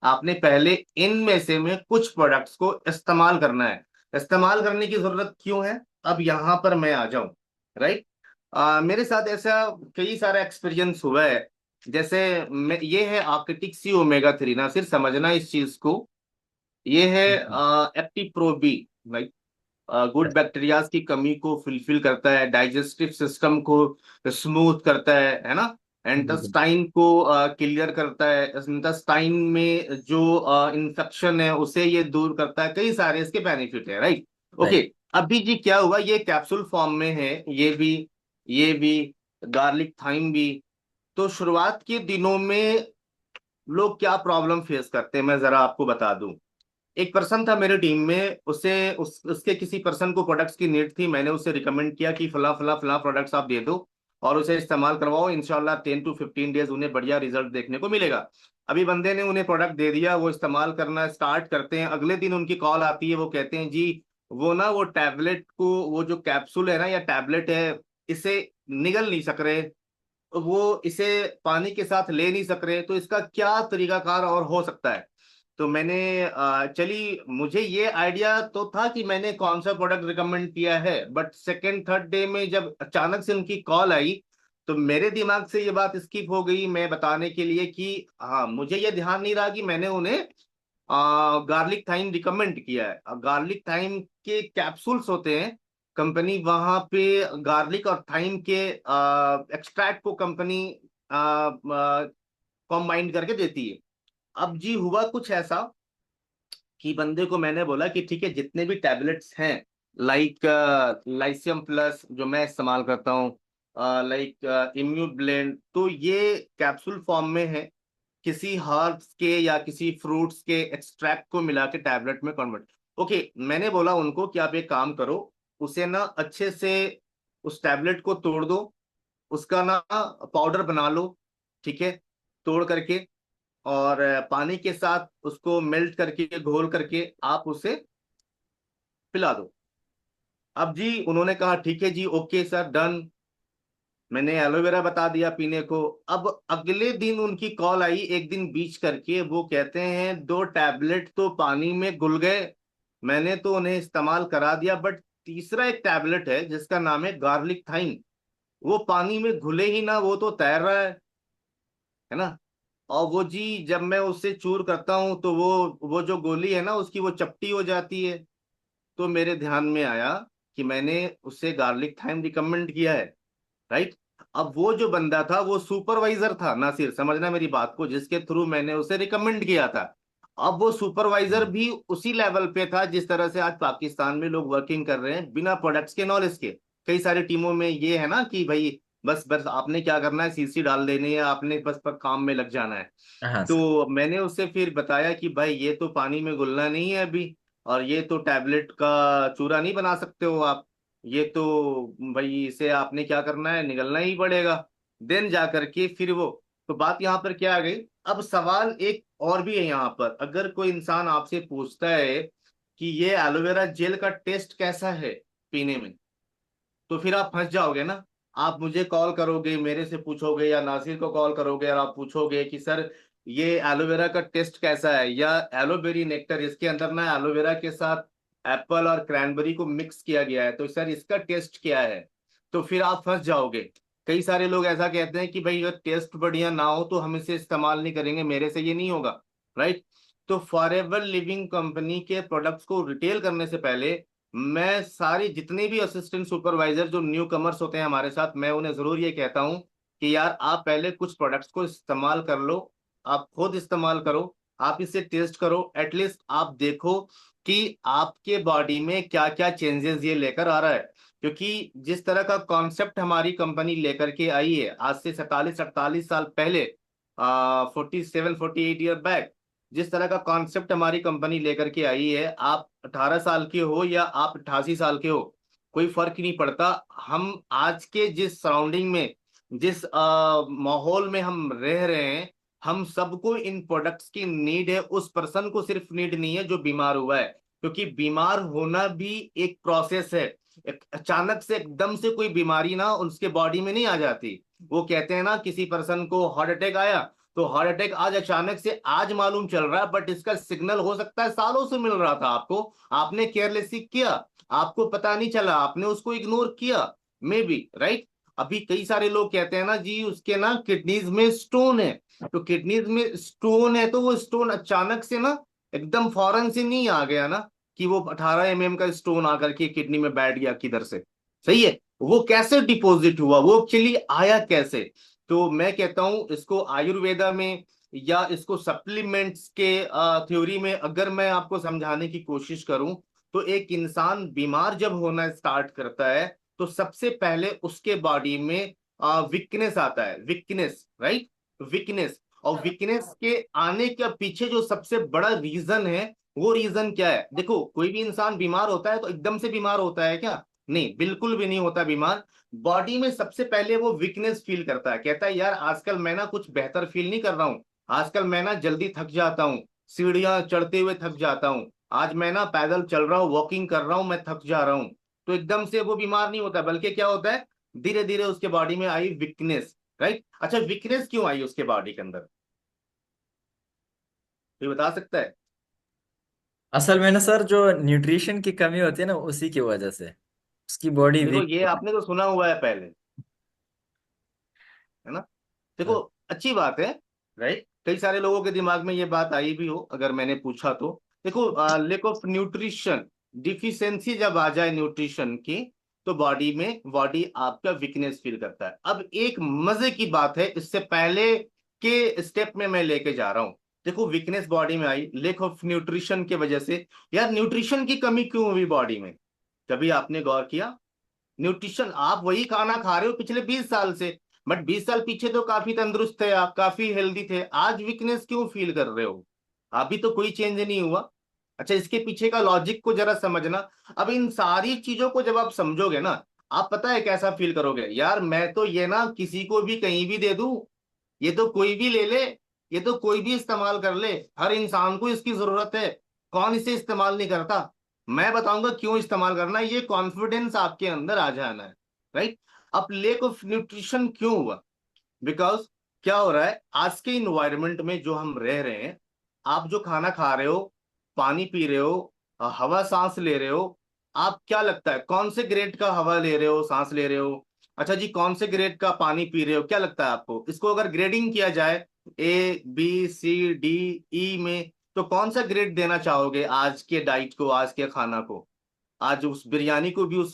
आपने पहले इनमें से में कुछ प्रोडक्ट्स को इस्तेमाल करना है। इस्तेमाल करने की जरूरत क्यों है, अब यहां पर मैं आ जाऊं। राइट। मेरे साथ ऐसा कई सारा एक्सपीरियंस हुआ है। जैसे ये है आर्किटिक सी ओमेगा 3, ना सिर्फ समझना इस चीज को, ये है active pro B. Right. Good bacterias की कमी को फुलफिल करता है, डाइजेस्टिव सिस्टम को स्मूथ करता है ना, बिल्कुल। इंटेस्टाइन को क्लियर करता है, इंटेस्टाइन में जो इंफेक्शन है उसे ये दूर करता है, कई सारे इसके बेनिफिट है। राइट। ओके। राइट। अभी जी क्या हुआ, ये कैप्सूल फॉर्म में है, ये भी गार्लिक थाइम भी। तो शुरुआत के दिनों में लोग क्या प्रॉब्लम फेस करते हैं, मैं जरा आपको बता दूं। एक पर्सन था मेरे टीम में, उसके किसी पर्सन को प्रोडक्ट्स की नीड थी, मैंने उसे रिकमेंड किया कि फला फला फला प्रोडक्ट्स आप दे दो और उसे इस्तेमाल करवाओ, इंशाल्लाह 10 to 15 डेज उन्हें बढ़िया रिजल्ट देखने को मिलेगा। अभी बंदे ने उन्हें प्रोडक्ट दे दिया, वो इस्तेमाल करना स्टार्ट करते हैं, अगले दिन उनकी कॉल आती है, वो कहते हैं जी वो ना, वो टैबलेट को, वो जो कैप्सूल है ना या टैबलेट है, इसे निगल नहीं सक रहे, वो इसे पानी के साथ ले नहीं सक रहे, तो इसका क्या तरीकाकार और हो सकता है। तो मैंने चली, मुझे ये आइडिया तो था कि मैंने कौन सा प्रोडक्ट रिकमेंड किया है, बट सेकेंड थर्ड डे में जब अचानक से उनकी कॉल आई, तो मेरे दिमाग से ये बात स्किप हो गई मैं बताने के लिए कि हाँ, मुझे ये ध्यान नहीं रहा कि मैंने उन्हें गार्लिक थाइम रिकमेंड किया है। गार्लिक थाइम के कैप्सूल्स होते हैं, कंपनी वहां पे गार्लिक और थाइम के एक्सट्रैक्ट को कंपनी कॉम्बाइंड करके देती है। अब जी हुआ कुछ ऐसा कि बंदे को मैंने बोला कि ठीक है, जितने भी टैबलेट्स हैं, लाइक लाइसियम प्लस जो मैं इस्तेमाल करता हूँ, लाइक इम्यून ब्लेंड, तो ये कैप्सूल फॉर्म में है, किसी हर्ब्स के या किसी फ्रूट्स के एक्सट्रैक्ट को मिला के टैबलेट में कन्वर्ट। ओके, मैंने बोला उनको कि आप एक काम करो, उसे ना अच्छे से उस टैबलेट को तोड़ दो, उसका ना पाउडर बना लो, ठीक है, तोड़ करके, और पानी के साथ उसको मेल्ट करके घोल करके आप उसे पिला दो। अब जी उन्होंने कहा ठीक है जी, ओके सर, डन। मैंने एलोवेरा बता दिया पीने को। अब अगले दिन उनकी कॉल आई, एक दिन बीच करके, वो कहते हैं 2 टैबलेट तो पानी में घुल गए, मैंने तो उन्हें इस्तेमाल करा दिया, बट तीसरा एक टैबलेट है जिसका नाम है गार्लिक थाइन, वो पानी में घुले ही ना, वो तो तैर रहा है ना। और वो जी जब मैं उससे चूर करता हूं तो वो जो गोली है ना उसकी वो चपटी हो जाती है। तो मेरे ध्यान में आया कि मैंने उससे गार्लिक थाइम रिकमेंड किया है, राइट। अब वो जो बंदा था वो सुपरवाइजर था, नासिर समझना मेरी बात को, जिसके थ्रू मैंने उसे रिकमेंड किया था। अब वो सुपरवाइजर हम्म। भी उसी लेवल पे था जिस तरह से आज पाकिस्तान में लोग वर्किंग कर रहे हैं बिना प्रोडक्ट्स के नॉलेज के। कई सारी टीमों में ये है ना कि भाई बस बस आपने क्या करना है, सीसी डाल देनी है, आपने बस पर काम में लग जाना है। हाँ सर। तो मैंने उससे फिर बताया कि भाई ये तो पानी में घुलना नहीं है अभी, और ये तो टैबलेट का चूरा नहीं बना सकते हो आप, ये तो भाई इसे आपने क्या करना है, निगलना ही पड़ेगा। देन जा करके फिर वो, तो बात यहाँ पर क्या आ गई। अब सवाल एक और भी है यहाँ पर, अगर कोई इंसान आपसे पूछता है कि ये एलोवेरा जेल का टेस्ट कैसा है पीने में, तो फिर आप फंस जाओगे ना। आप मुझे कॉल करोगे, मेरे से पूछोगे, या नासिर को कॉल करोगे और आप पूछोगे कि सर ये एलोवेरा का टेस्ट कैसा है, या एलोवेरी नेक्टर, इसके अंदर ना एलोवेरा के साथ एप्पल और क्रैनबेरी को मिक्स किया गया है, तो सर इसका टेस्ट क्या है, तो फिर आप फंस जाओगे। कई सारे लोग ऐसा कहते हैं कि भाई अगर टेस्ट बढ़िया ना हो तो हम इसे इस्तेमाल नहीं करेंगे, मेरे से ये नहीं होगा, राइट। तो फॉरएवर लिविंग कंपनी के प्रोडक्ट्स को रिटेल करने से पहले मैं सारे जितने भी असिस्टेंट सुपरवाइजर जो न्यू कमर्स होते हैं हमारे साथ, मैं उन्हें जरूर ये कहता हूं कि यार आप पहले कुछ प्रोडक्ट्स को इस्तेमाल कर लो, आप खुद इस्तेमाल करो, आप इसे टेस्ट करो, एटलीस्ट आप देखो कि आपके बॉडी में क्या क्या चेंजेस ये लेकर आ रहा है। क्योंकि जिस तरह का कॉन्सेप्ट हमारी कंपनी लेकर के आई है आज से 47-48 साल पहले, 47-48 ईयर बैक, जिस तरह का कॉन्सेप्ट हमारी कंपनी लेकर के आई है, आप 18 साल के हो या आप 88 साल के हो, कोई फर्क नहीं पड़ता। हम आज के जिस सराउंडिंग में, जिस माहौल में हम रह रहे हैं, हम सबको इन प्रोडक्ट्स की नीड है। उस पर्सन को सिर्फ नीड नहीं है जो बीमार हुआ है, क्योंकि बीमार होना भी एक प्रोसेस है। अचानक से एकदम से कोई बीमारी ना उसके बॉडी में नहीं आ जाती। वो कहते हैं ना, किसी पर्सन को हार्ट अटैक आया, तो हार्ट अटैक आज अचानक से आज मालूम चल रहा है, बट इसका सिग्नल हो सकता है सालों से मिल रहा था आपको, आपने केयरलेसी किया, आपको पता नहीं चला, आपने उसको इग्नोर किया, मे बी, राइट। अभी कई सारे लोग कहते हैं ना जी उसके ना किडनीज में स्टोन है, तो किडनीज में स्टोन है तो वो स्टोन अचानक से ना एकदम फौरन से नहीं आ गया ना, कि वो 18 mm का स्टोन आकर के किडनी में बैठ गया किधर से, सही है। वो कैसे डिपॉजिट हुआ, वो एक्चुअली आया कैसे। तो मैं कहता हूं इसको आयुर्वेदा में या इसको सप्लीमेंट्स के थ्योरी में अगर मैं आपको समझाने की कोशिश करूं, तो एक इंसान बीमार जब होना स्टार्ट करता है तो सबसे पहले उसके बॉडी में वीकनेस आता है, वीकनेस, राइट, वीकनेस। और वीकनेस के आने के पीछे जो सबसे बड़ा रीजन है, वो रीजन क्या है। देखो, कोई भी इंसान बीमार होता है तो एकदम से बीमार होता है क्या? नहीं, बिल्कुल भी नहीं होता बीमार। बॉडी में सबसे पहले वो वीकनेस फील करता है, कहता है यार आजकल मैं ना कुछ बेहतर फील नहीं कर रहा हूँ, आजकल मैं ना जल्दी थक जाता हूँ, सीढ़ियां चढ़ते हुए थक जाता हूँ, आज मैं ना पैदल चल रहा हूँ, वॉकिंग कर रहा हूँ, मैं थक जा रहा हूँ। तो एकदम से वो बीमार नहीं होता, बल्कि क्या होता है, धीरे धीरे उसके बॉडी में आई वीकनेस, राइट। अच्छा, वीकनेस क्यों आई उसके बॉडी के अंदर, कोई बता सकता है? असल में ना सर, जो न्यूट्रिशन की कमी होती है ना, उसी की वजह से उसकी बॉडी देखो, वीक ये होती है। आपने तो सुना हुआ है पहले। है ना। देखो, हाँ। अच्छी बात है, राइट। कई सारे लोगों के दिमाग में ये बात आई भी हो, अगर मैंने पूछा तो। देखो, लेक ऑफ न्यूट्रिशन, डिफिशियंसी जब आ जाए न्यूट्रिशन की, तो बॉडी आपका वीकनेस फील करता है। अब एक मजे की बात है, इससे पहले के स्टेप में मैं लेके जा रहा हूं। देखो, वीकनेस बॉडी में आई लेक ऑफ न्यूट्रिशन की वजह से। यार, न्यूट्रिशन की कमी क्यों हुई बॉडी में? कभी आपने गौर किया? न्यूट्रिशन, आप वही खाना खा रहे हो पिछले 20 साल से, बट 20 साल पीछे तो काफी तंदुरुस्त थे आप, काफी हेल्दी थे, आज वीकनेस क्यों फील कर रहे हो? अभी तो कोई चेंज नहीं हुआ। अच्छा, इसके पीछे का लॉजिक को जरा समझना। अब इन सारी चीजों को जब आप समझोगे ना, आप पता है कैसा फील करोगे? यार, मैं तो ये ना किसी को भी कहीं भी दे दूं, ये तो कोई भी ले ले, ये तो कोई भी इस्तेमाल कर ले, हर इंसान को इसकी जरूरत है, कौन इसे इस्तेमाल नहीं करता? मैं बताऊंगा क्यों इस्तेमाल करना है, ये कॉन्फिडेंस आपके अंदर आ जाना है, राइट। अब लेक ऑफ न्यूट्रिशन क्यों हुआ? बिकॉज क्या हो रहा है आज के इन्वायरमेंट में जो हम रह रहे हैं, आप जो खाना खा रहे हो, पानी पी रहे हो, हवा सांस ले रहे हो, आप क्या लगता है कौन से ग्रेड का हवा ले रहे हो, सांस ले रहे हो? अच्छा जी, कौन से ग्रेड का पानी पी रहे हो? क्या लगता है आपको? इसको अगर ग्रेडिंग किया जाए A B C D E में, तो कौन सा ग्रेड देना चाहोगे आज के डाइट को, आज के खाना को? आज उस बिरयानी को भी उस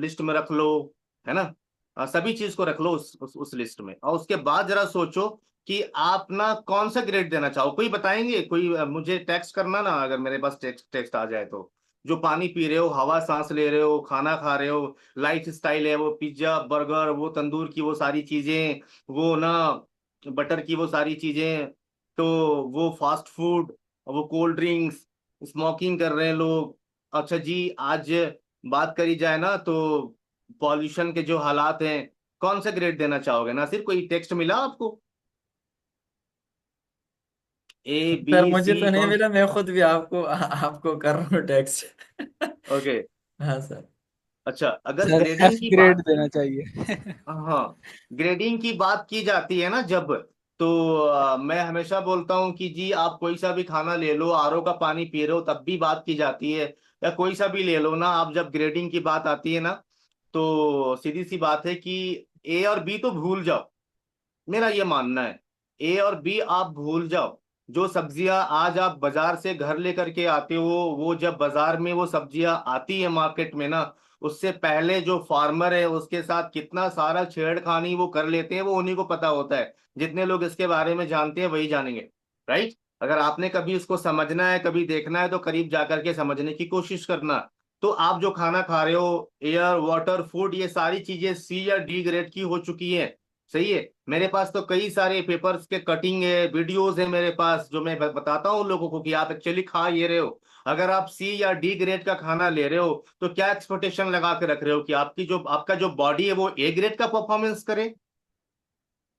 लिस्ट में रख लो, है ना। सभी चीज को रख लो उस लिस्ट में, और उसके बाद जरा सोचो कि आप ना कौन सा ग्रेड देना चाहो। कोई बताएंगे? कोई मुझे टेक्स्ट करना ना, अगर मेरे पास टेक्स्ट टेक्स्ट आ जाए तो। जो पानी पी रहे हो, हवा सांस ले रहे हो, खाना खा रहे हो, लाइफ स्टाइल है वो, पिज्जा बर्गर, वो तंदूर की वो सारी चीजें, वो ना बटर की वो सारी चीजें, तो वो फास्ट फूड, वो कोल्ड ड्रिंक्स, स्मोकिंग कर रहे हैं लोग। अच्छा जी, आज बात करी जाए ना तो पॉल्यूशन के जो हालात हैं, कौन सा ग्रेड देना चाहोगे? ना सिर्फ कोई टेक्स्ट मिला आपको? A B सर मुझे C तो नहीं कौन? मिला, मैं खुद भी आपको आपको कर रहा हूँ टेक्स्ट। ओके। हाँ सर। अच्छा, अगर सर एफ ग्रेडिंग की ग्रेड बात, देना चाहिए। हाँ, ग्रेडिंग की बात की जाती है ना जब, तो मैं हमेशा बोलता हूँ कि जी आप कोई सा भी खाना ले लो, RO का पानी पी रहे हो तब भी बात की जाती है, या कोई सा भी ले लो ना आप, जब ग्रेडिंग की बात आती है ना, तो सीधी सी बात है कि A और B तो भूल जाओ। मेरा ये मानना है, A और B आप भूल जाओ। जो सब्जियां आज आप बाजार से घर लेकर के आते हो, वो जब बाजार में वो सब्जियां आती है मार्केट में ना, उससे पहले जो फार्मर है उसके साथ कितना सारा छेड़खानी वो कर लेते हैं, वो उन्हीं को पता होता है। जितने लोग इसके बारे में जानते हैं वही जानेंगे, राइट। अगर आपने कभी इसको समझना है, कभी देखना है, तो करीब जाकर के समझने की कोशिश करना। तो आप जो खाना खा रहे हो, एयर वाटर फूड, ये सारी चीजें C या D ग्रेड की हो चुकी है, सही है। मेरे पास तो कई सारे पेपर्स के कटिंग है, वीडियोस है मेरे पास, जो मैं बताता हूँ लोगों को कि आप एक्चुअली खा ये रहे हो। अगर आप C या D ग्रेड का खाना ले रहे हो, तो क्या एक्सपेक्टेशन लगा के रख रहे हो कि आपका जो बॉडी है वो A ग्रेड का परफॉर्मेंस करे?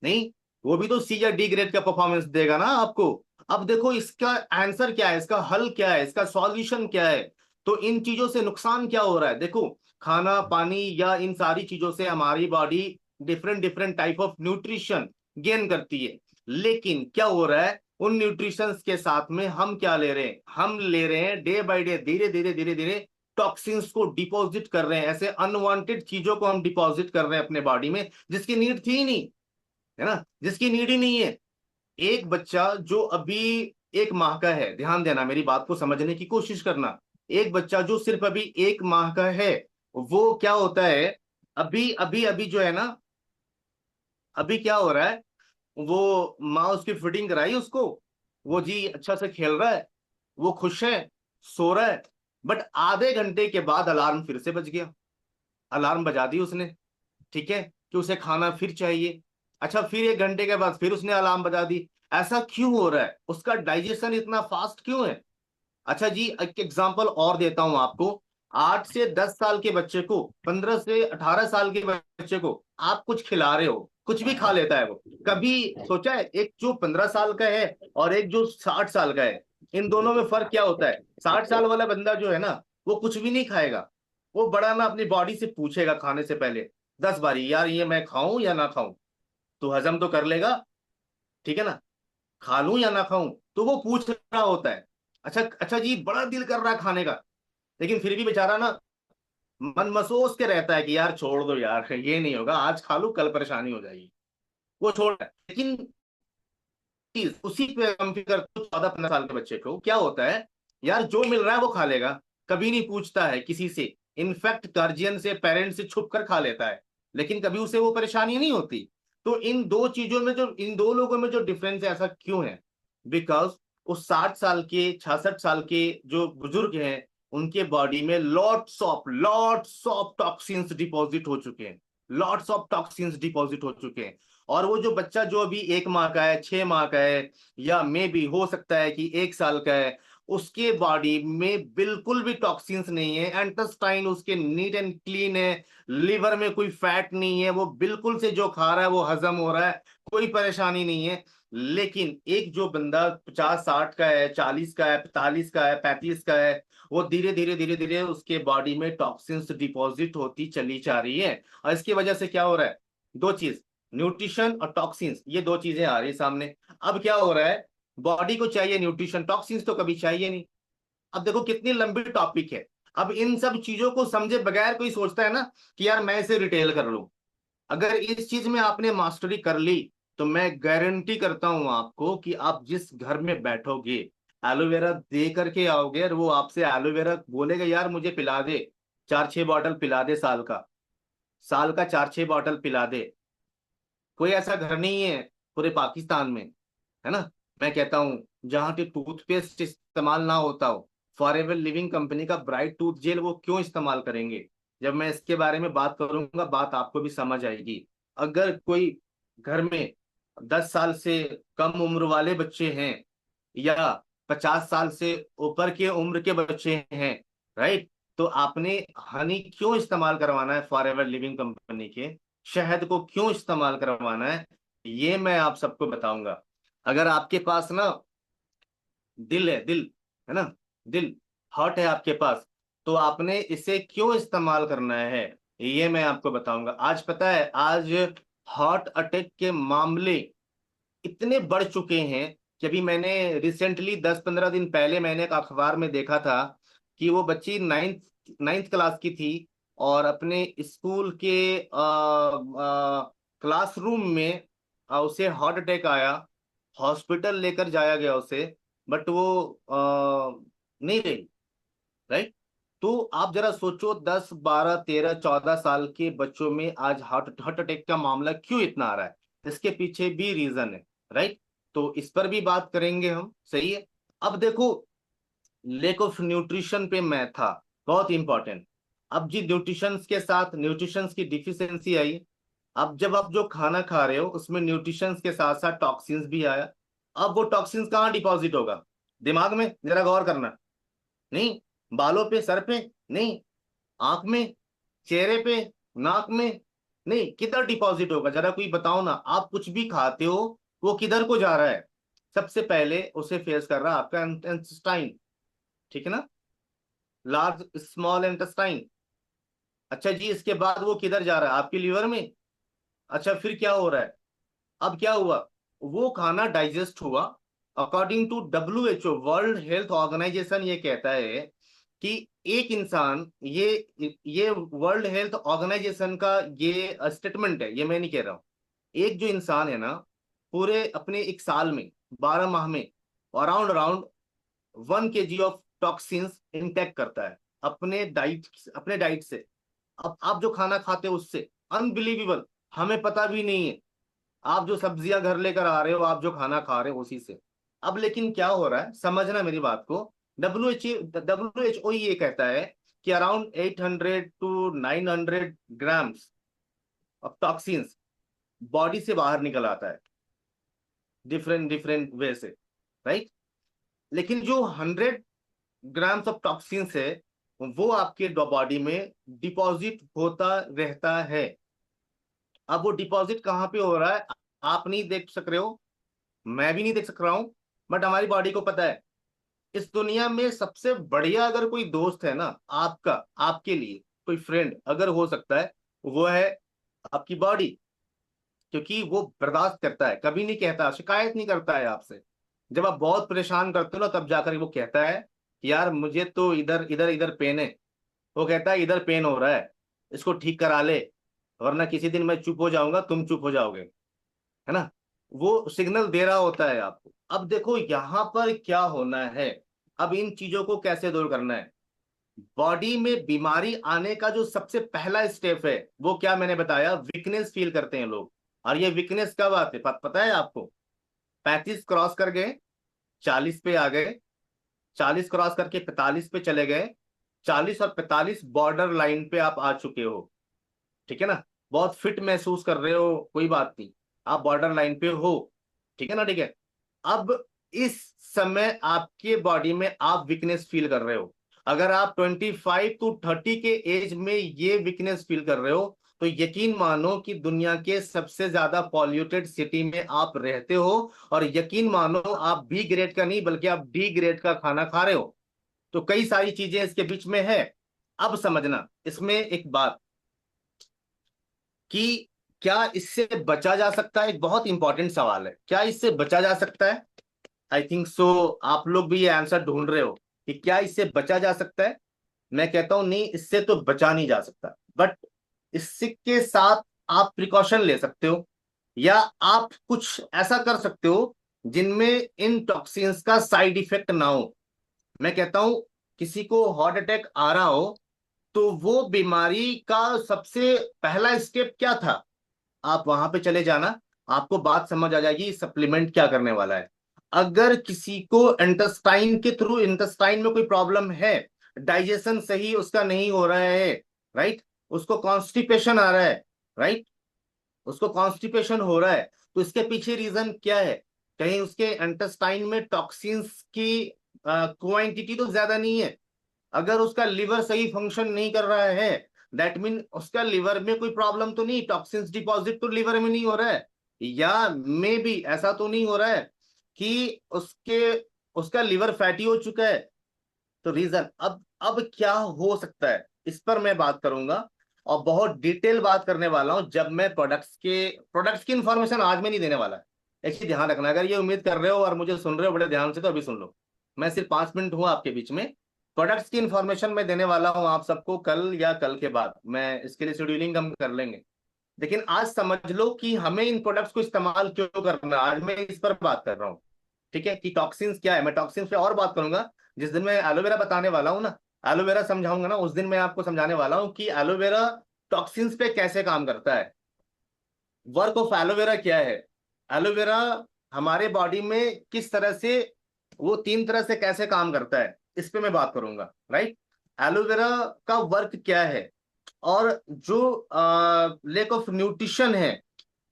नहीं, वो भी तो C या D ग्रेड का परफॉर्मेंस देगा ना आपको। अब देखो, इसका आंसर क्या है, इसका हल क्या है, इसका सॉल्यूशन क्या है? तो इन चीजों से नुकसान क्या हो रहा है? देखो, खाना पानी या इन सारी चीजों से हमारी body different different type of nutrition gain करती है, लेकिन क्या हो रहा है, उन न्यूट्रिशंस के साथ में हम क्या ले रहे हैं? हम ले रहे हैं डे बाय डे, धीरे धीरे धीरे धीरे टॉक्सिन्स को डिपॉजिट कर रहे हैं, ऐसे अनवांटेड चीजों को हम डिपॉजिट कर रहे हैं अपने बॉडी में, जिसकी नीड थी ही नहीं, है ना, जिसकी नीड ही नहीं है। एक बच्चा जो अभी 1 माह का है, ध्यान देना, मेरी बात को समझने की कोशिश करना। एक बच्चा जो सिर्फ अभी 1 माह का है, वो क्या होता है, अभी अभी अभी जो है ना, अभी क्या हो रहा है, वो माँ उसकी फिटिंग कराई उसको, वो जी अच्छा से खेल रहा है, वो खुश है, सो रहा है, बट आधे घंटे के बाद अलार्म फिर से बज गया, अलार्म बजा दी उसने, ठीक है, कि उसे खाना फिर चाहिए। अच्छा, फिर 1 घंटे के बाद फिर उसने अलार्म बजा दी। ऐसा क्यों हो रहा है? उसका डाइजेशन इतना फास्ट क्यों है? अच्छा जी, एक एग्जांपल और देता हूं आपको। 8 से 10 साल के बच्चे को, 15 से 18 साल के बच्चे को आप कुछ खिला रहे हो, कुछ भी खा लेता है वो। कभी सोचा है, एक जो 15 साल का है और एक जो 60 साल का है, इन दोनों में फर्क क्या होता है? 60 साल वाला बंदा जो है ना, वो कुछ भी नहीं खाएगा, वो बड़ा ना अपनी बॉडी से पूछेगा खाने से पहले 10 बारी, यार ये मैं खाऊं या ना खाऊं, तो हजम तो कर लेगा, ठीक है ना, खा लूं या ना खाऊं, तो वो पूछ रहा होता है। अच्छा अच्छा जी, बड़ा दिल कर रहा है खाने का, लेकिन फिर भी बेचारा ना मन मसोस के रहता है कि यार छोड़ दो यार, ये नहीं होगा, आज खा लूं कल परेशानी हो जाएगी। वो छोड़ रहा है, लेकिन चीज उसी पे कंपेयर करते हो 14-15 साल के बच्चे को, क्या होता है यार, जो मिल रहा है वो खा लेगा, कभी नहीं पूछता है किसी से, इनफैक्ट गार्जियन से, पेरेंट्स से छुप कर खा लेता है, लेकिन कभी उसे वो परेशानी नहीं होती। तो इन दो चीजों में जो, इन दो लोगों में जो डिफरेंस है, ऐसा क्यों है? बिकॉज उस 60 साल के, 66 साल के जो बुजुर्ग हैं, उनके बॉडी में लॉट्स ऑफ टॉक्सिन्स डिपॉजिट हो चुके हैं, लॉट्स ऑफ टॉक्सिन्स डिपॉजिट हो चुके हैं। और वो जो बच्चा जो अभी 1 माह का है, 6 माह का है, या मे भी हो सकता है कि 1 साल का है, उसके बॉडी में बिल्कुल भी टॉक्सिन्स नहीं है, इंटेस्टाइन उसके नीट एंड क्लीन है, लिवर में कोई फैट नहीं है, वो बिल्कुल से जो खा रहा है वो हजम हो रहा है, कोई परेशानी नहीं है। लेकिन एक जो बंदा 50-60 का है, 40 का है, 45 का है, 35 का है, वो धीरे धीरे धीरे धीरे उसके बॉडी में टॉक्सिन्स डिपॉजिट होती चली जा रही है। और इसकी वजह से क्या हो रहा है? दो चीज, न्यूट्रिशन और टॉक्सिन्स, ये दो चीजें आ रही सामने। अब क्या हो रहा है, बॉडी को चाहिए न्यूट्रिशन, टॉक्सिन्स तो कभी चाहिए नहीं। अब देखो कितनी लंबी टॉपिक है। अब इन सब चीजों को समझे बगैर कोई सोचता है ना कि यार मैं इसे रिटेल कर लूं, अगर इस चीज में आपने मास्टरी कर ली, तो मैं गारंटी करता हूं आपको कि आप जिस घर में बैठोगे, एलोवेरा दे करके आओगे और वो आपसे एलोवेरा बोलेगा यार मुझे पिला दे, 4-6 बॉटल पिला दे, साल का 4-6 बॉटल पिला दे। कोई ऐसा घर नहीं है पूरे पाकिस्तान में, है ना, मैं कहता हूं जहां की टूथपेस्ट इस्तेमाल ना होता हो। फॉरएवर लिविंग कंपनी का ब्राइट टूथ जेल वो क्यों इस्तेमाल करेंगे? जब मैं इसके बारे में बात करूंगा, बात आपको भी समझ आएगी। अगर कोई घर में 10 साल से कम उम्र वाले बच्चे हैं, या 50 साल से ऊपर के उम्र के बच्चे हैं, राइट, तो आपने हनी क्यों इस्तेमाल करवाना है? फॉरएवर लिविंग कंपनी के शहद को क्यों इस्तेमाल करवाना है? ये मैं आप सबको बताऊंगा। अगर आपके पास ना दिल है, दिल है ना, दिल, हार्ट है आपके पास, तो आपने इसे क्यों इस्तेमाल करना है, ये मैं आपको बताऊंगा। आज पता है, आज हार्ट अटैक के मामले इतने बढ़ चुके हैं कि अभी मैंने रिसेंटली 10-15 दिन पहले मैंने एक अखबार में देखा था कि वो बच्ची नाइन्थ नाइन्थ क्लास की थी, और अपने स्कूल के क्लासरूम में उसे हार्ट अटैक आया, हॉस्पिटल लेकर जाया गया उसे, बट वो नहीं रही, राइट। तो आप जरा सोचो, 10, 12, 13, 14 साल के बच्चों में आज हार्ट हार्ट अटैक का मामला क्यों इतना आ रहा है? इसके पीछे भी रीजन है, राइट। तो इस पर भी बात करेंगे हम, सही है। अब देखो, लेक ऑफ न्यूट्रिशन पे मैं था, बहुत इंपॉर्टेंट। अब जी न्यूट्रिशन के साथ न्यूट्रिशन की डिफिशियंसी आई। अब जब आप जो खाना खा रहे हो उसमें न्यूट्रिशन के साथ साथ टॉक्सिन्स भी आया। अब वो टॉक्सिन्स कहाँ डिपॉजिट होगा? दिमाग में, जरा गौर करना। नहीं, बालों पे, सर पे नहीं, आंख में, चेहरे पे, नाक में नहीं, किधर डिपॉजिट होगा? जरा कोई बताओ ना। आप कुछ भी खाते हो, वो किधर को जा रहा है? सबसे पहले उसे फेस कर रहा है आपका इंटेस्टाइन, ठीक है ना, लार्ज स्मॉल इंटेस्टाइन। अच्छा जी, इसके बाद वो किधर जा रहा है? आपके लीवर में। अच्छा, फिर क्या हो रहा है? अब क्या हुआ, वो खाना डाइजेस्ट हुआ। According to WHO, world health organisation, ये कहता है कि एक इंसान, ये वर्ल्ड हेल्थ ऑर्गेनाइजेशन का ये स्टेटमेंट है, ये मैं नहीं कह रहा हूं। एक जो इंसान है ना, पूरे अपने एक साल में, 12 माह में, around around 1 kg of toxins intake करता है अपने डाइट से। अब आप जो खाना खाते हो उससे, अनबिलीवेबल, हमें पता भी नहीं है। आप जो सब्जियां घर लेकर आ रहे हो, आप जो खाना खा रहे हो उसी से। अब लेकिन क्या हो रहा है, समझना मेरी बात को। WHO ये कहता है कि around 800 to 900 grams of toxins body से बाहर निकल आता है, डिफरेंट डिफरेंट वे से, राइट। लेकिन जो 100 ग्राम्स ऑफ टॉक्सिन्स है, वो आपके बॉडी में डिपॉजिट होता रहता है। अब वो डिपॉजिट कहाँ पे हो रहा है, आप नहीं देख सक रहे हो, मैं भी नहीं देख सक रहा हूं, बट हमारी बॉडी को पता है। इस दुनिया में सबसे बढ़िया अगर कोई दोस्त है ना आपका, आपके लिए कोई फ्रेंड अगर हो सकता है, वो है आपकी बॉडी। क्योंकि वो बर्दाश्त करता है, कभी नहीं कहता, शिकायत नहीं करता है आपसे। जब आप बहुत परेशान करते हो ना, तब जाकर वो कहता है कि यार मुझे तो इधर इधर इधर पेन है। वो कहता है इधर पेन हो रहा है, इसको ठीक करा ले, वरना किसी दिन मैं चुप हो जाऊंगा, तुम चुप हो जाओगे, है ना, वो सिग्नल दे रहा होता है आपको। अब देखो यहाँ पर क्या होना है, अब इन चीजों को कैसे दूर करना है। बॉडी में बीमारी आने का जो सबसे पहला स्टेप है वो क्या, मैंने बताया, वीकनेस फील करते हैं लोग। और ये वीकनेस कब आते, पता है आपको? 35 क्रॉस कर गए, 40 पे आ गए, 40 क्रॉस करके 45 पे चले गए, 40 और 45 बॉर्डर लाइन पे आप आ चुके हो, ठीक है ना, बहुत फिट महसूस कर रहे हो, कोई बात नहीं, आप बॉर्डर लाइन पे हो, ठीक है ना, ठीक है। अब इस समय आपके बॉडी में आप वीकनेस फील कर रहे हो। अगर आप 25 to 30 के एज में ये वीकनेस फील कर रहे हो, तो यकीन मानो कि दुनिया के सबसे ज्यादा पॉल्यूटेड सिटी में आप रहते हो, और यकीन मानो आप बी ग्रेड का नहीं बल्कि आप डी ग्रेड का खाना खा रहे हो। तो कई सारी चीजें इसके बीच में है। अब समझना इसमें एक बात कि क्या इससे बचा जा सकता है, एक बहुत इंपॉर्टेंट सवाल है, क्या इससे बचा जा सकता है? आई थिंक सो आप लोग भी ये आंसर ढूंढ रहे हो कि क्या इससे बचा जा सकता है। मैं कहता हूं नहीं, इससे तो बचा नहीं जा सकता, बट इसके साथ आप प्रिकॉशन ले सकते हो, या आप कुछ ऐसा कर सकते हो जिनमें इन टॉक्सिन्स का साइड इफेक्ट ना हो। मैं कहता हूं किसी को हार्ट अटैक आ रहा हो, तो वो बीमारी का सबसे पहला स्टेप क्या था, आप वहां पे चले जाना, आपको बात समझ आ जाएगी सप्लीमेंट क्या करने वाला है। अगर किसी को इंटेस्टाइन के थ्रू, इंटेस्टाइन में कोई प्रॉब्लम है, डाइजेशन सही उसका नहीं हो रहा है, राइट, उसको कॉन्स्टिपेशन आ रहा है, राइट, उसको कॉन्स्टिपेशन हो रहा है, तो इसके पीछे रीजन क्या है? कहीं उसके इंटेस्टाइन में टॉक्सिन्स की क्वांटिटी तो ज्यादा नहीं है। अगर उसका लिवर सही फंक्शन नहीं कर रहा है, दैट मीन उसका लिवर में कोई प्रॉब्लम तो नहीं, टॉक्सिन्स डिपॉजिट तो लिवर में नहीं हो रहा है, या मे भी ऐसा तो नहीं हो रहा है कि उसका लिवर फैटी हो चुका है। तो रीजन अब क्या हो सकता है, इस पर मैं बात करूंगा, और बहुत डिटेल बात करने वाला हूं। जब मैं प्रोडक्ट्स की इंफॉर्मेशन आज में नहीं देने वाला। एक चीज ध्यान रखना, अगर ये उम्मीद कर रहे हो और मुझे सुन रहे हो बड़े ध्यान से, तो अभी सुन लो। मैं सिर्फ 5 मिनट हूं आपके बीच में। प्रोडक्ट्स की इंफॉर्मेशन मैं देने वाला हूं आप सबको कल या कल के बाद, मैं इसके लिए शेड्यूलिंग हम कर लेंगे। लेकिन आज समझ लो कि हमें इन प्रोडक्ट्स को इस्तेमाल क्यों करना है, आज मैं इस पर बात कर रहा हूँ। ठीक है, कि टॉक्सिन्स क्या है, मैं टॉक्सिन्स पे और बात करूंगा। जिस दिन मैं एलोवेरा बताने वाला हूँ ना, एलोवेरा समझाऊंगा ना, उस दिन मैं आपको समझाने वाला हूँ कि एलोवेरा टॉक्सिन्स पे कैसे काम करता है। वर्क ऑफ एलोवेरा क्या है, एलोवेरा हमारे बॉडी में किस तरह से, वो 3 तरह से कैसे काम करता है, इस पे मैं बात करूंगा, राइट। एलोवेरा का वर्क क्या है, और जो लेक ऑफ न्यूट्रिशन है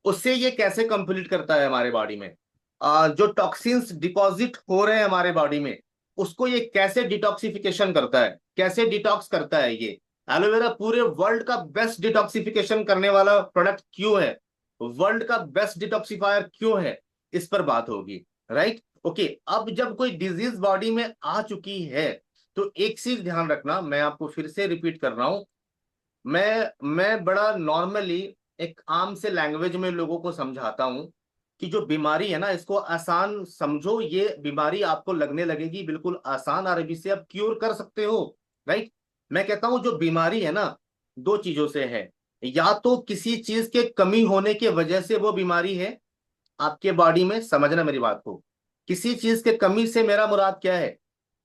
उससे ये कैसे कंप्लीट करता है हमारे बॉडी में। जो टॉक्सिन्स डिपॉजिट हो रहे हैं हमारे बॉडी में, उसको ये कैसे डिटॉक्सिफिकेशन करता है, कैसे डिटॉक्स करता है ये। एलोवेरा पूरे वर्ल्ड का बेस्ट डिटॉक्सिफिकेशन करने वाला प्रोडक्ट क्यों है, वर्ल्ड का बेस्ट डिटॉक्सिफायर क्यों है, इस पर बात होगी, राइट। ओके, अब जब कोई डिजीज बॉडी में आ चुकी है, तो एक चीज ध्यान रखना, मैं आपको फिर से रिपीट कर रहा हूं। मैं बड़ा नॉर्मली एक आम से लैंग्वेज में लोगों को समझाता हूं कि जो बीमारी है ना, इसको आसान समझो, ये बीमारी आपको लगने लगेगी बिल्कुल आसान, अरबी से आप क्योर कर सकते हो, राइट। मैं कहता हूं जो बीमारी है ना, 2 चीजों से है, या तो किसी चीज के कमी होने की वजह से वो बीमारी है आपके बॉडी में, समझना मेरी बात को। किसी चीज के कमी से मेरा मुराद क्या है,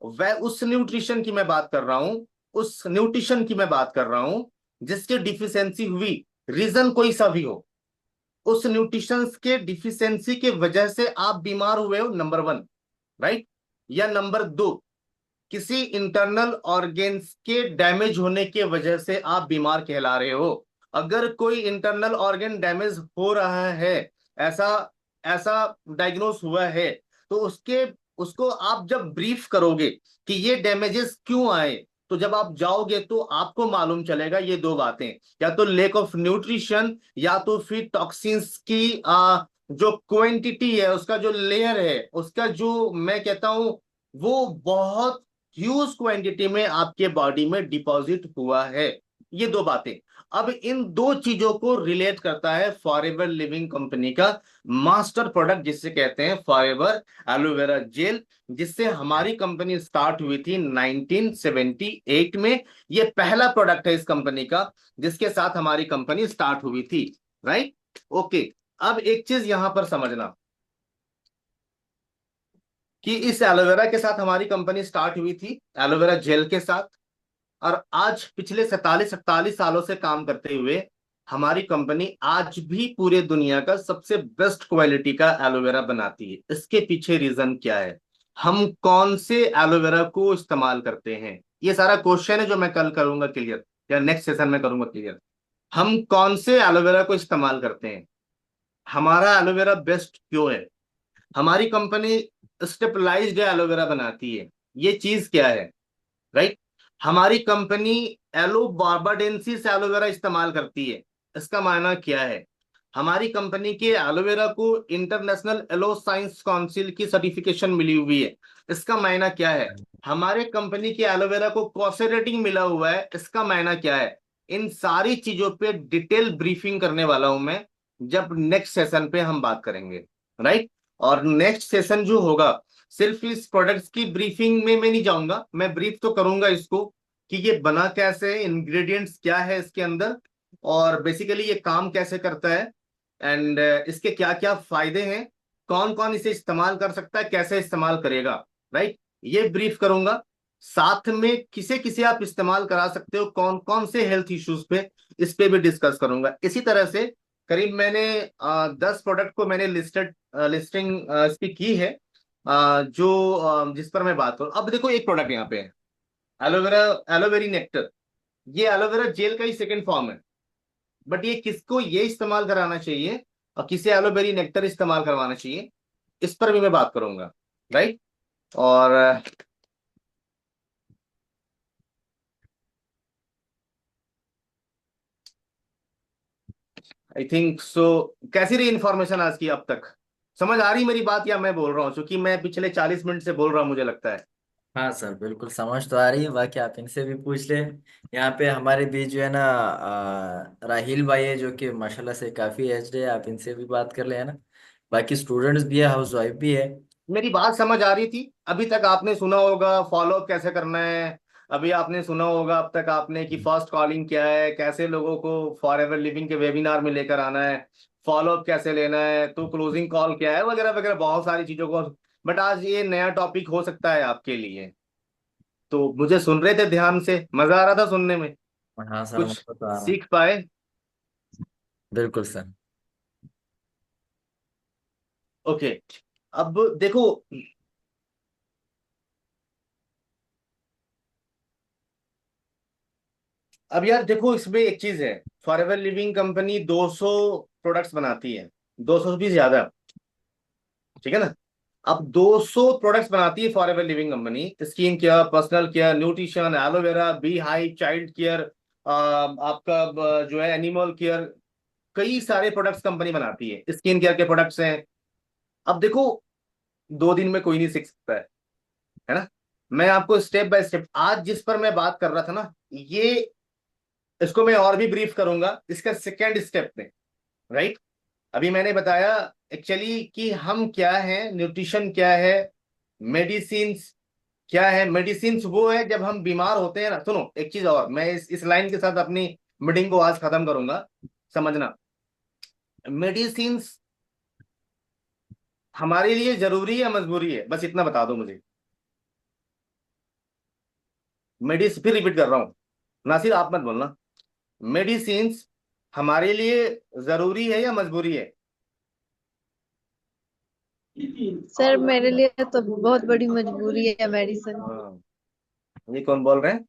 वह उस न्यूट्रिशन की मैं बात कर रहा हूं, उस न्यूट्रिशन की मैं बात कर रहा हूं जिसकी डिफिशियंसी हुई, रीजन कोई सा भी हो, उस न्यूट्रिशन के डिफिशियंसी की वजह से आप बीमार हुए हो, नंबर 1, राइट। या नंबर 2, किसी इंटरनल ऑर्गेन्स के डैमेज होने की वजह से आप बीमार कहला रहे हो। अगर कोई इंटरनल ऑर्गन डैमेज हो रहा है, ऐसा ऐसा डायग्नोस हुआ है, तो उसको आप जब ब्रीफ करोगे कि ये डैमेजेस क्यों आए, तो जब आप जाओगे तो आपको मालूम चलेगा ये 2 बातें, या तो लेक ऑफ न्यूट्रिशन, या तो फिर टॉक्सिन्स की जो क्वांटिटी है, उसका जो लेयर है, उसका जो मैं कहता हूं वो बहुत ह्यूज क्वांटिटी में आपके बॉडी में डिपॉजिट हुआ है। ये 2 बातें। अब इन 2 चीजों को रिलेट करता है फॉरएवर लिविंग कंपनी का मास्टर प्रोडक्ट, जिससे कहते हैं फॉरएवर एलोवेरा जेल, जिससे हमारी कंपनी स्टार्ट हुई थी 1978 में। ये पहला प्रोडक्ट है इस कंपनी का जिसके साथ हमारी कंपनी स्टार्ट हुई थी, राइट। ओके, अब एक चीज यहां पर समझना कि इस एलोवेरा के साथ हमारी कंपनी स्टार्ट हुई थी, एलोवेरा जेल के साथ। और आज पिछले 47-48 सालों से काम करते हुए हमारी कंपनी आज भी पूरे दुनिया का सबसे बेस्ट क्वालिटी का एलोवेरा बनाती है। इसके पीछे रीजन क्या है, हम कौन से एलोवेरा को इस्तेमाल करते हैं, ये सारा क्वेश्चन है जो मैं कल करूंगा क्लियर, या नेक्स्ट सेशन में करूंगा क्लियर। हम कौन से एलोवेरा को इस्तेमाल करते हैं, हमारा एलोवेरा बेस्ट क्यों है, हमारी कंपनी स्टेपलाइज्ड एलोवेरा बनाती है, ये चीज क्या है, राइट। हमारी कंपनी एलो बार्बाडेंसिस एलोवेरा इस्तेमाल करती है, इसका मायना क्या है, हमारी कंपनी के एलोवेरा को इंटरनेशनल एलो साइंस काउंसिल की सर्टिफिकेशन मिली हुई है, इसका मायना क्या है, हमारे कंपनी के एलोवेरा को कॉसे रेटिंग मिला हुआ है, इसका मायना क्या है। इन सारी चीजों पे डिटेल ब्रीफिंग करने वाला हूं मैं, जब नेक्स्ट सेशन पे हम बात करेंगे, राइट। और नेक्स्ट सेशन जो होगा, सिर्फ इस प्रोडक्ट्स की ब्रीफिंग में मैं नहीं जाऊंगा, मैं ब्रीफ तो करूंगा इसको कि ये बना कैसे है, इंग्रेडिएंट्स क्या है इसके अंदर, और बेसिकली ये काम कैसे करता है, एंड इसके क्या क्या फायदे हैं, कौन कौन इसे इस्तेमाल कर सकता है, कैसे इस्तेमाल करेगा, राइट। ये ब्रीफ करूंगा। साथ में किसे किसे आप इस्तेमाल करा सकते हो, कौन कौन से हेल्थ इश्यूज पे, इस पे भी डिस्कस करूंगा। इसी तरह से करीब मैंने 10 प्रोडक्ट को मैंने लिस्टिंग इसकी की है, जो जिस पर मैं बात करूं। अब देखो एक प्रोडक्ट यहाँ पे है, एलोवेरा, एलोवेरी नेक्टर। ये एलोवेरा जेल का ही सेकंड फॉर्म है, बट ये किसको ये इस्तेमाल कराना चाहिए और किसे एलोवेरी नेक्टर इस्तेमाल करवाना चाहिए, इस पर भी मैं बात करूंगा, राइट। और आई थिंक सो, कैसी रही इंफॉर्मेशन आज की अब तक, समझ आ रही मेरी बात, या मैं बोल रहा हूँ क्योंकि मैं पिछले 40 मिनट से बोल रहा हूँ मुझे लगता है। हाँ सर, बिल्कुल समझ तो आ रही है। बाकी आप इनसे भी पूछ ले। यहाँ पे हमारे बीच जो है ना राहिल भाई है, जो कि माशाल्लाह से काफी एज्ड है, आप इनसे भी बात कर ले, है ना। बाकी स्टूडेंट्स भी है, हाउस वाइफ भी है। मेरी बात समझ आ रही थी, अभी तक आपने सुना होगा फॉलो अप कैसे करना है, अभी आपने सुना होगा अब तक आपने कि फर्स्ट कॉलिंग क्या है, कैसे लोगों को फॉर एवर लिविंग के वेबिनार में लेकर आना है, फॉलो अप कैसे लेना है, तो क्लोजिंग कॉल क्या है, वगैरह वगैरह बहुत सारी चीजों को। बट आज ये नया टॉपिक हो सकता है आपके लिए, तो मुझे सुन रहे थे ध्यान से, मजा आ रहा था सुनने में, हाँ सर, कुछ मुझको तो आ रहा है। सीख पाए। बिल्कुल सर। ओके, अब देखो, अब यार देखो, इसमें एक चीज है, फॉरएवर लिविंग कंपनी 200 प्रोडक्ट्स बनाती है, 200 भी ज्यादा, ठीक है ना। अब 200 प्रोडक्ट्स बनाती है forever living company, skin care, personal care, nutrition, aloe vera, bee hive, child care, आपका जो है एनिमल केयर, कई सारे प्रोडक्ट्स कंपनी बनाती है, स्किन केयर के प्रोडक्ट्स हैं। अब देखो, 2 दिन में कोई नहीं सीख सकता है ना। मैं आपको स्टेप बाय स्टेप, आज जिस पर मैं बात कर रहा था ना, ये इसको मैं और भी ब्रीफ करूंगा इसका सेकेंड स्टेप में, राइट। अभी मैंने बताया एक्चुअली कि हम क्या है, न्यूट्रिशन क्या है, मेडिसिन्स क्या है। मेडिसिन्स वो है जब हम बीमार होते हैं ना। सुनो एक चीज और, मैं इस लाइन के साथ अपनी मीटिंग को आज खत्म करूंगा, समझना। मेडिसिन्स हमारे लिए जरूरी है या मजबूरी है, बस इतना बता दो मुझे। मेडिसिन, फिर रिपीट कर रहा हूं, नासिर आप मत बोलना। मेडिसिन्स हमारे लिए जरूरी है या मजबूरी है। सर मेरे लिए तो बहुत बड़ी मजबूरी है मेडिसिन। हाँ, ये कौन बोल रहे हैं,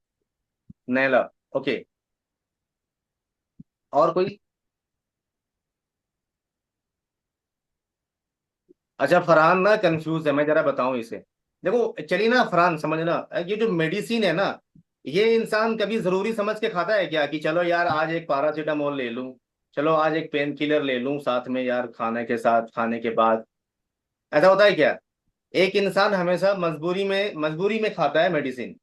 नैला, ओके। और कोई, अच्छा फरहान ना कंफ्यूज है, मैं जरा बताऊं इसे। देखो चलिए ना फरहान, समझना, ये जो मेडिसिन है ना, ये इंसान कभी जरूरी समझ के खाता है क्या, कि चलो यार आज एक पैरासीटामोल ले लूं, चलो आज एक पेन किलर ले लूं साथ में यार, खाने के साथ, खाने के बाद, ऐसा होता है क्या। एक इंसान हमेशा मजबूरी में खाता है मेडिसिन,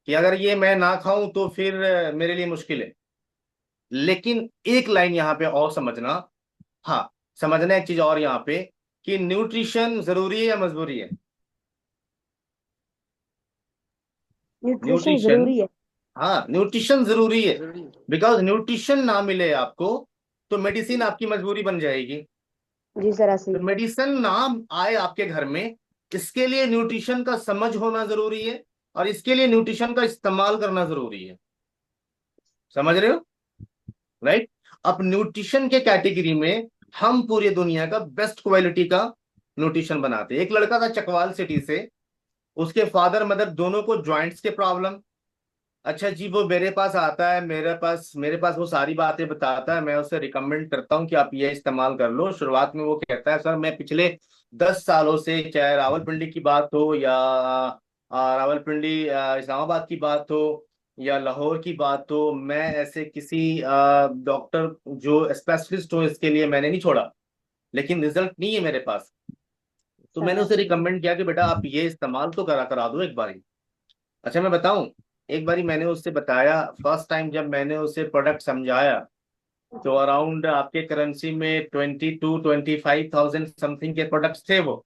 कि अगर ये मैं ना खाऊं तो फिर मेरे लिए मुश्किल है। लेकिन एक लाइन यहाँ पे और समझना, हाँ, समझना एक चीज और यहाँ पे, कि न्यूट्रिशन जरूरी है या मजबूरी है। न्यूट्रिशन न्यूट्रिशन, जरूरी है। हाँ न्यूट्रिशन जरूरी है, बिकॉज न्यूट्रिशन ना मिले आपको तो मेडिसिन आपकी मजबूरी बन जाएगी। जी सर, ऐसे तो ही। मेडिसिन नाम आए आपके घर में, इसके लिए न्यूट्रिशन का समझ होना जरूरी है, और इसके लिए न्यूट्रिशन का इस्तेमाल करना जरूरी है। समझ रहे हो? राइट। अब न्यूट्रिशन के कैटेगरी में हम पूरी दुनिया का बेस्ट क्वालिटी का न्यूट्रिशन बनाते हैं। एक लड़का था चकवाल सिटी से, उसके फादर मदर दोनों को जॉइंट्स के प्रॉब्लम। अच्छा जी, वो मेरे पास आता है, मेरे पास वो सारी बातें बताता है, मैं उसे रिकमेंड करता हूँ कि आप ये इस्तेमाल कर लो। शुरुआत में वो कहता है, सर मैं पिछले 10 सालों से, चाहे रावलपिंडी की बात हो या रावलपिंडी इस्लामाबाद की बात हो या लाहौर की बात हो, मैं ऐसे किसी डॉक्टर जो स्पेशलिस्ट हो इसके लिए मैंने नहीं छोड़ा, लेकिन रिजल्ट नहीं है मेरे पास। तो सर मैंने उसे ऐसे ही। रिकमेंड किया कि बेटा आप ये इस्तेमाल तो करा करा दो एक बार। अच्छा मैं बताऊं, एक बारी मैंने उससे बताया, फर्स्ट टाइम जब मैंने उसे प्रोडक्ट समझाया, तो अराउंड आपके करेंसी में 22-25 थाउजेंड समथिंग के प्रोडक्ट्स थे वो।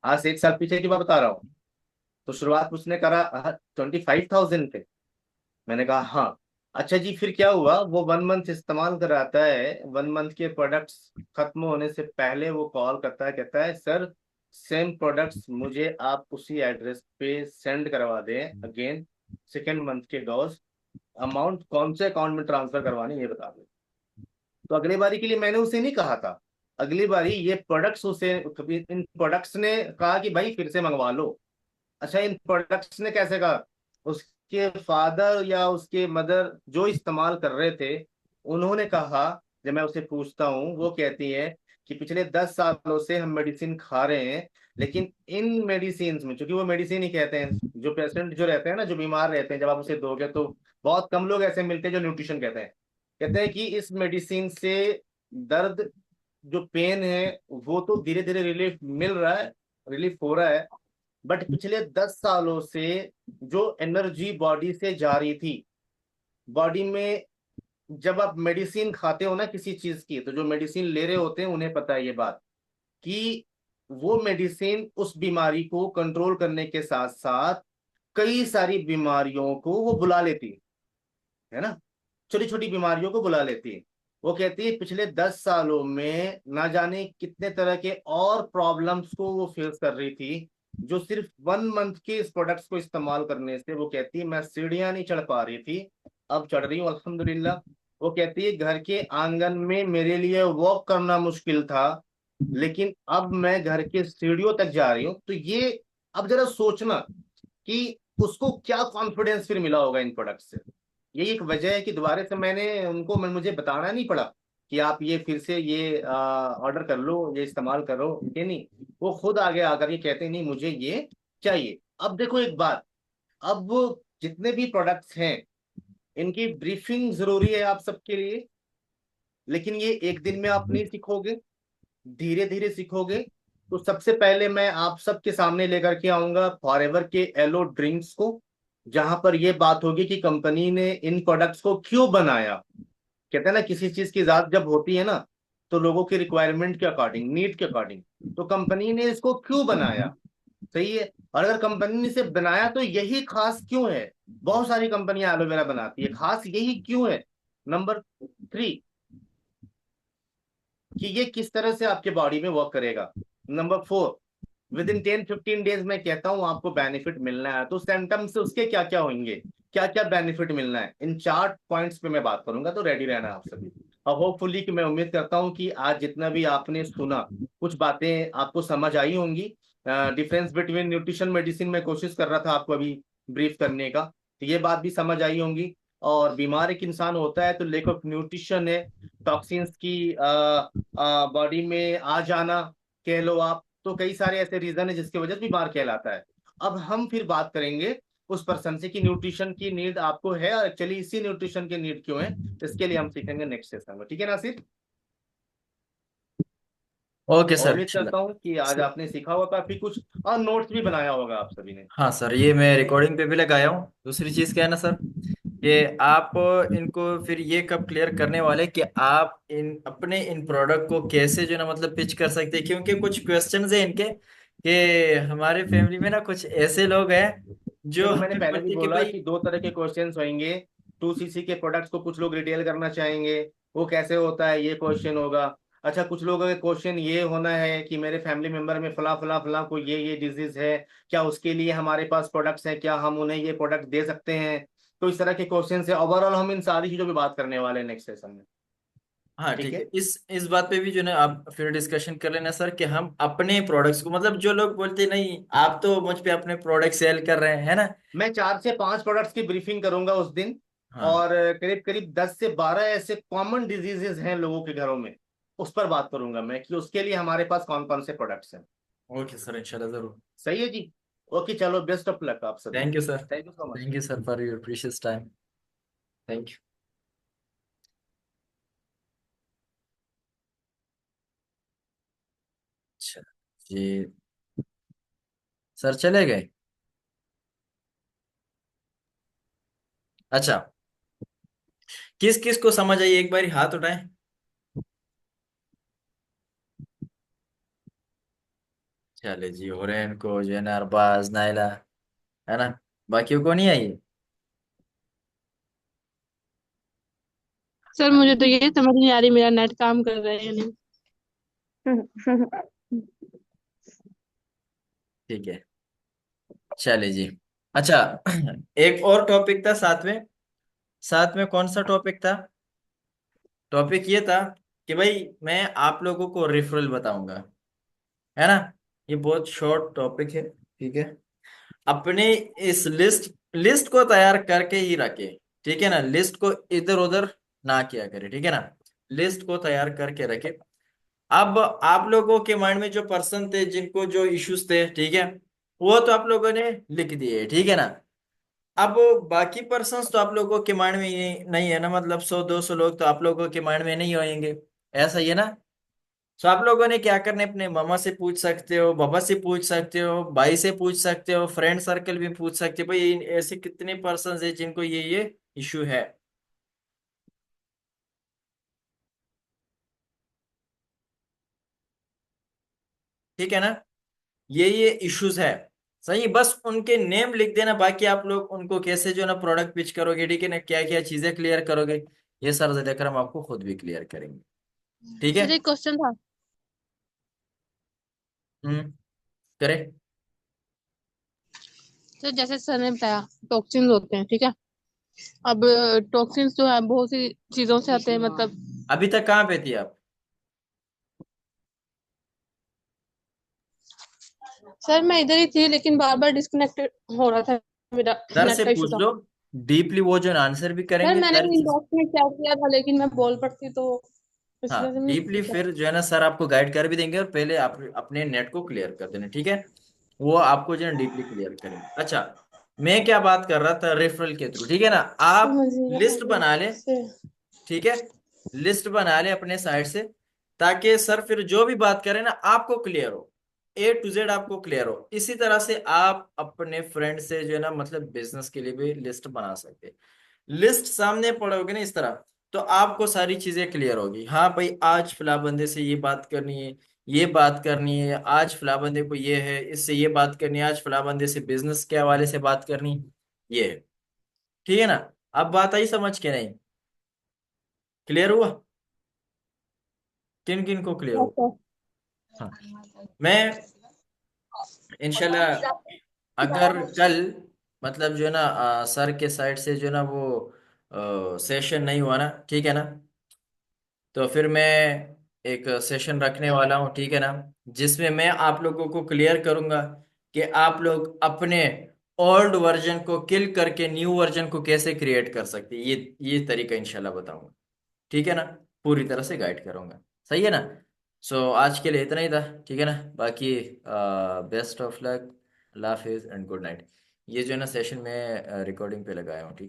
आज से 1 साल पीछे की बात बता रहा हूँ। तो शुरुआत उसने करा 25,000 थे। मैंने कहा हाँ। अच्छा जी, फिर क्या हुआ, वो 1 मंथ इस्तेमाल कराता है, 1 मंथ के प्रोडक्ट्स खत्म होने से पहले वो कॉल करता है, कहता है सर सेम प्रोडक्ट्स मुझे आप उसी एड्रेस पे सेंड करवा दें अगेन, सेकेंड मंथ के डोज। अमाउंट कौन से अकाउंट में ट्रांसफर करवानी ये बता दें। तो अगली बारी के लिए मैंने उसे नहीं कहा था, अगली बारी ये प्रोडक्ट्स उसे, इन प्रोडक्ट्स ने कहा कि भाई फिर से मंगवा लो। अच्छा, इन प्रोडक्ट्स ने कैसे कहा, उसके फादर या उसके मदर जो इस्तेमाल कर रहे थे, उन्होंने कहा, जब मैं उसे पूछता हूँ वो कहती है कि पिछले 10 सालों से हम मेडिसिन खा रहे हैं, लेकिन इन मेडिसिन में, चूंकि वो मेडिसिन ही कहते हैं, जो पेशेंट जो रहते हैं ना, जो बीमार रहते हैं, जब आप उसे दोगे तो बहुत कम लोग ऐसे मिलते हैं जो न्यूट्रिशन कहते हैं। कहते हैं कि इस मेडिसिन से दर्द, जो पेन है, वो तो धीरे धीरे रिलीफ मिल रहा है, रिलीफ हो रहा है, बट पिछले 10 सालों से जो एनर्जी बॉडी से जा रही थी, बॉडी में, जब आप मेडिसिन खाते हो ना किसी चीज की, तो जो मेडिसिन ले रहे होते हैं उन्हें पता है ये बात, कि वो मेडिसिन उस बीमारी को कंट्रोल करने के साथ साथ कई सारी बीमारियों को वो बुला लेती है ना, छोटी छोटी बीमारियों को बुला लेती है। वो कहती है पिछले 10 सालों में ना जाने कितने तरह के और प्रॉब्लम्स को वो फेस कर रही थी, जो सिर्फ 1 मंथ के इस प्रोडक्ट्स को इस्तेमाल करने से, वो कहती है मैं सीढ़ियां नहीं चढ़ पा रही थी, अब चढ़ रही हूँ अल्हम्दुलिल्लाह। वो कहती है घर के आंगन में मेरे लिए वॉक करना मुश्किल था, लेकिन अब मैं घर के सीढ़ियों तक जा रही हूँ। तो ये, अब जरा सोचना कि उसको क्या कॉन्फिडेंस फिर मिला होगा इन प्रोडक्ट से। यही एक वजह है कि दोबारा से मुझे बताना नहीं पड़ा कि आप ये फिर से ये ऑर्डर कर लो, ये इस्तेमाल करो, ये नहीं, वो खुद आगे आकर ये कहते हैं नहीं मुझे ये चाहिए। अब देखो एक बात, अब जितने भी प्रोडक्ट्स हैं, इनकी ब्रीफिंग जरूरी है आप सबके लिए, लेकिन ये एक दिन में आप नहीं सीखोगे, धीरे धीरे सीखोगे। तो सबसे पहले मैं आप सबके सामने लेकर के आऊंगा फॉरएवर के एलो ड्रिंक्स को, जहां पर यह बात होगी कि कंपनी ने इन प्रोडक्ट्स को क्यों बनाया। कहते हैं ना, किसी चीज की जात जब होती है ना, तो लोगों की रिक्वायरमेंट के अकॉर्डिंग, नीड के अकॉर्डिंग, तो कंपनी ने इसको क्यों बनाया, सही है। और अगर कंपनी ने इसे बनाया तो यही खास क्यों है, बहुत सारी कंपनियां एलोवेरा बनाती है, खास यही क्यों है। नंबर 3, कि ये किस तरह से आपके बॉडी में वर्क करेगा। नंबर 4, विद इन 10-15 डेज मैं कहता हूं आपको बेनिफिट मिलना है, तो सिम्टम्स से उसके क्या क्या होंगे, क्या क्या बेनिफिट मिलना है, इन 4 पॉइंट्स पे मैं बात करूंगा, तो रेडी रहना आप सभी। और होपफुली कि मैं उम्मीद करता हूं कि आज जितना भी आपने सुना, कुछ बातें आपको समझ आई होंगी। डिफरेंस बिटवीन न्यूट्रिशन मेडिसिन में कोशिश कर रहा था आपको अभी ब्रीफ करने का, तो ये बात भी समझ आई होंगी। और बीमार एक इंसान होता है तो लैक ऑफ न्यूट्रिशन है, टॉक्सिन्स की बॉडी में आ जाना कह लो आप, तो कई सारे ऐसे रीजन है जिसकी वजह से बीमार कहलाता है। अब हम फिर बात करेंगे उस पर्सन से कि न्यूट्रिशन की नीड आपको है, और एक्चुअली इसी न्यूट्रिशन की नीड क्यों है, इसके लिए हम सीखेंगे नेक्स्ट सेशन में। ठीक है नासिर? ओके और सर, उम्मीद चलो। करता हूँ कि आज आपने सीखा होगा काफी कुछ, और नोट्स भी बनाया होगा आप सभी ने। हाँ सर, ये मैं रिकॉर्डिंग पे भी लगाया हूँ। दूसरी चीज़ क्या है ना सर, कि आप इनको फिर ये कब क्लियर करने वाले कि आप इन अपने इन प्रोडक्ट को कैसे जो ना मतलब पिच कर सकते हैं, क्योंकि कुछ क्वेश्चंस है इनके कि हमारे फैमिली में ना कुछ ऐसे लोग हैं जो देखो मैंने हमें पहले भी बोलते हैं कि बोला भाई। कि 2 तरह के क्वेश्चंस होंगे। 2cc के प्रोडक्ट्स को कुछ लोग रिटेल करना चाहेंगे, वो कैसे होता है ये क्वेश्चन होगा। अच्छा, कुछ लोगों का क्वेश्चन ये होना है कि मेरे फैमिली मेंबर में फला फला फला को ये डिजीज है, क्या उसके लिए हमारे पास प्रोडक्ट्स हैं, क्या हम उन्हें ये प्रोडक्ट दे सकते हैं? तो इस तरह के क्वेश्चन है। ओवरऑल हम इन सारी चीजों पे बात करने वाले हैं नेक्स्ट सेशन में। हाँ ठीक ठीक है, है। इस बात पे भी जो है ना आप फिर डिस्कशन कर लेना सर, कि हम अपने प्रोडक्ट्स को, मतलब जो लोग बोलते नहीं आप तो मुझ पे अपने प्रोडक्ट सेल कर रहे हैं, है ना। मैं 4 से 5 प्रोडक्ट्स की ब्रीफिंग करूंगा उस दिन। हाँ और करीब करीब 10 से 12 ऐसे कॉमन डिजीजेस हैं लोगों के घरों में, उस पर बात करूंगा मैं कि उसके लिए हमारे पास कौन कौन से प्रोडक्ट्स हैं। ओके सर, इंशाल्लाह जरूर। सही है जी। ओके, चलो, बेस्ट ऑफ लक आप सभी थैंक को। You sir. Thank you so much. Thank you sir for your precious time. Thank you. अच्छा जी, सर चले गए। अच्छा, किस किस को समझ आई एक बार हाथ उठाएं। चले जी, होरेन को जो है ना, अरबाज, नाइला, है ना, बाकियों को नहीं आई। सर मुझे तो ये समझ नहीं आ रही मेरा नेट काम कर रहा है या नहीं। ठीक है, चले जी। अच्छा, एक और टॉपिक था साथ में। साथ में कौन सा टॉपिक था? टॉपिक ये था कि भाई मैं आप लोगों को रेफरल बताऊंगा, है ना। ये बहुत शॉर्ट टॉपिक है, ठीक है। अपने इस लिस्ट लिस्ट को तैयार करके ही रखे, ठीक है ना। लिस्ट को इधर उधर ना किया करे, ठीक है ना। लिस्ट को तैयार करके रखे। अब आप लोगों के माइंड में जो पर्सन थे, जिनको जो इश्यूज थे, ठीक है, वो तो आप लोगों ने लिख दिए, ठीक है ना। अब बाकी पर्सन्स तो आप लोगों के माइंड में ही नहीं है ना, मतलब 100-200 लोग तो आप लोगों के माइंड में नहीं होंगे, ऐसा ही है ना। तो आप लोगों ने क्या करना है, अपने मामा से पूछ सकते हो, पापा से पूछ सकते हो, भाई से पूछ सकते हो, फ्रेंड सर्कल भी पूछ सकते हो, भाई ऐसे कितने पर्सन है जिनको ये इशू है, ठीक है ना। ये इश्यूज है, सही। बस उनके नेम लिख देना, बाकी आप लोग उनको कैसे जो है ना प्रोडक्ट पिच करोगे, ठीक है ना, क्या क्या चीजें क्लियर करोगे, ये सर देकर हम आपको खुद भी क्लियर करेंगे, ठीक है। सर एक क्वेश्चन था। हम्म, करें। सर जैसे सर ने बताया टॉक्सिन्स होते हैं, ठीक है। अब टॉक्सिन्स जो है बहुत सी चीजों से आते हैं, मतलब। अभी तक कहाँ पे थी आप? सर मैं इधर ही थी लेकिन बार बार डिस्कनेक्टेड हो रहा था, मेरा सर नेट से का इशू पूछ था। लो, डीपली वो जो आंसर भी सर करेंगे मैंने सारी चीज। इनबॉक्स में क्या किया था लेकिन मैं बोल पड़ती तो इसलिए हाँ से मैं डीपली फिर जो है ना सर आपको गाइड कर भी देंगे, और पहले आप अपने नेट को क्लियर कर देना, ठीक है। वो आपको जो है डीपली क्लियर करेंगे। अच्छा, मैं क्या बात कर रहा था, रेफरल के थ्रू, ठीक है ना। आप लिस्ट बना ले, से। ठीक है। लिस्ट बना ले अपने साइड से, ताकि सर फिर जो भी बात करें ना आपको क्लियर हो, A to Z आपको क्लियर हो। इसी तरह से आप अपने फ्रेंड से जो है ना, मतलब बिजनेस के लिए भी लिस्ट बना सकते हैं। लिस्ट सामने पड़ोगे ना इस तरह, तो आपको सारी चीजें क्लियर होगी। हाँ भाई, आज फला बंदे से ये बात करनी है, ये बात करनी है, आज फला बंदे को ये है, इससे ये बात करनी है, आज फला बंदे से बिजनेस के हवाले से बात करनी, ये है, ठीक है ना। अब बात आई समझ के नहीं? क्लियर हुआ? किन किन को क्लियर हुआ? अच्छा। हाँ, मैं इंशाल्लाह अगर कल, मतलब जो है ना सर के साइड से जो है ना वो सेशन नहीं हुआ ना, ठीक है ना, तो फिर मैं एक सेशन रखने वाला हूँ, ठीक है ना, जिसमें मैं आप लोगों को क्लियर करूंगा कि आप लोग अपने ओल्ड वर्जन को किल करके न्यू वर्जन को कैसे क्रिएट कर सकते हैं। ये तरीका इंशाल्लाह बताऊंगा, ठीक है ना। पूरी तरह से गाइड करूंगा, सही है ना। सो आज के लिए इतना ही था, ठीक है ना। बाकी best of luck, Allah Hafiz and good night. ये जो है ना सेशन में रिकॉर्डिंग पे लगाया हूँ, ठीक है।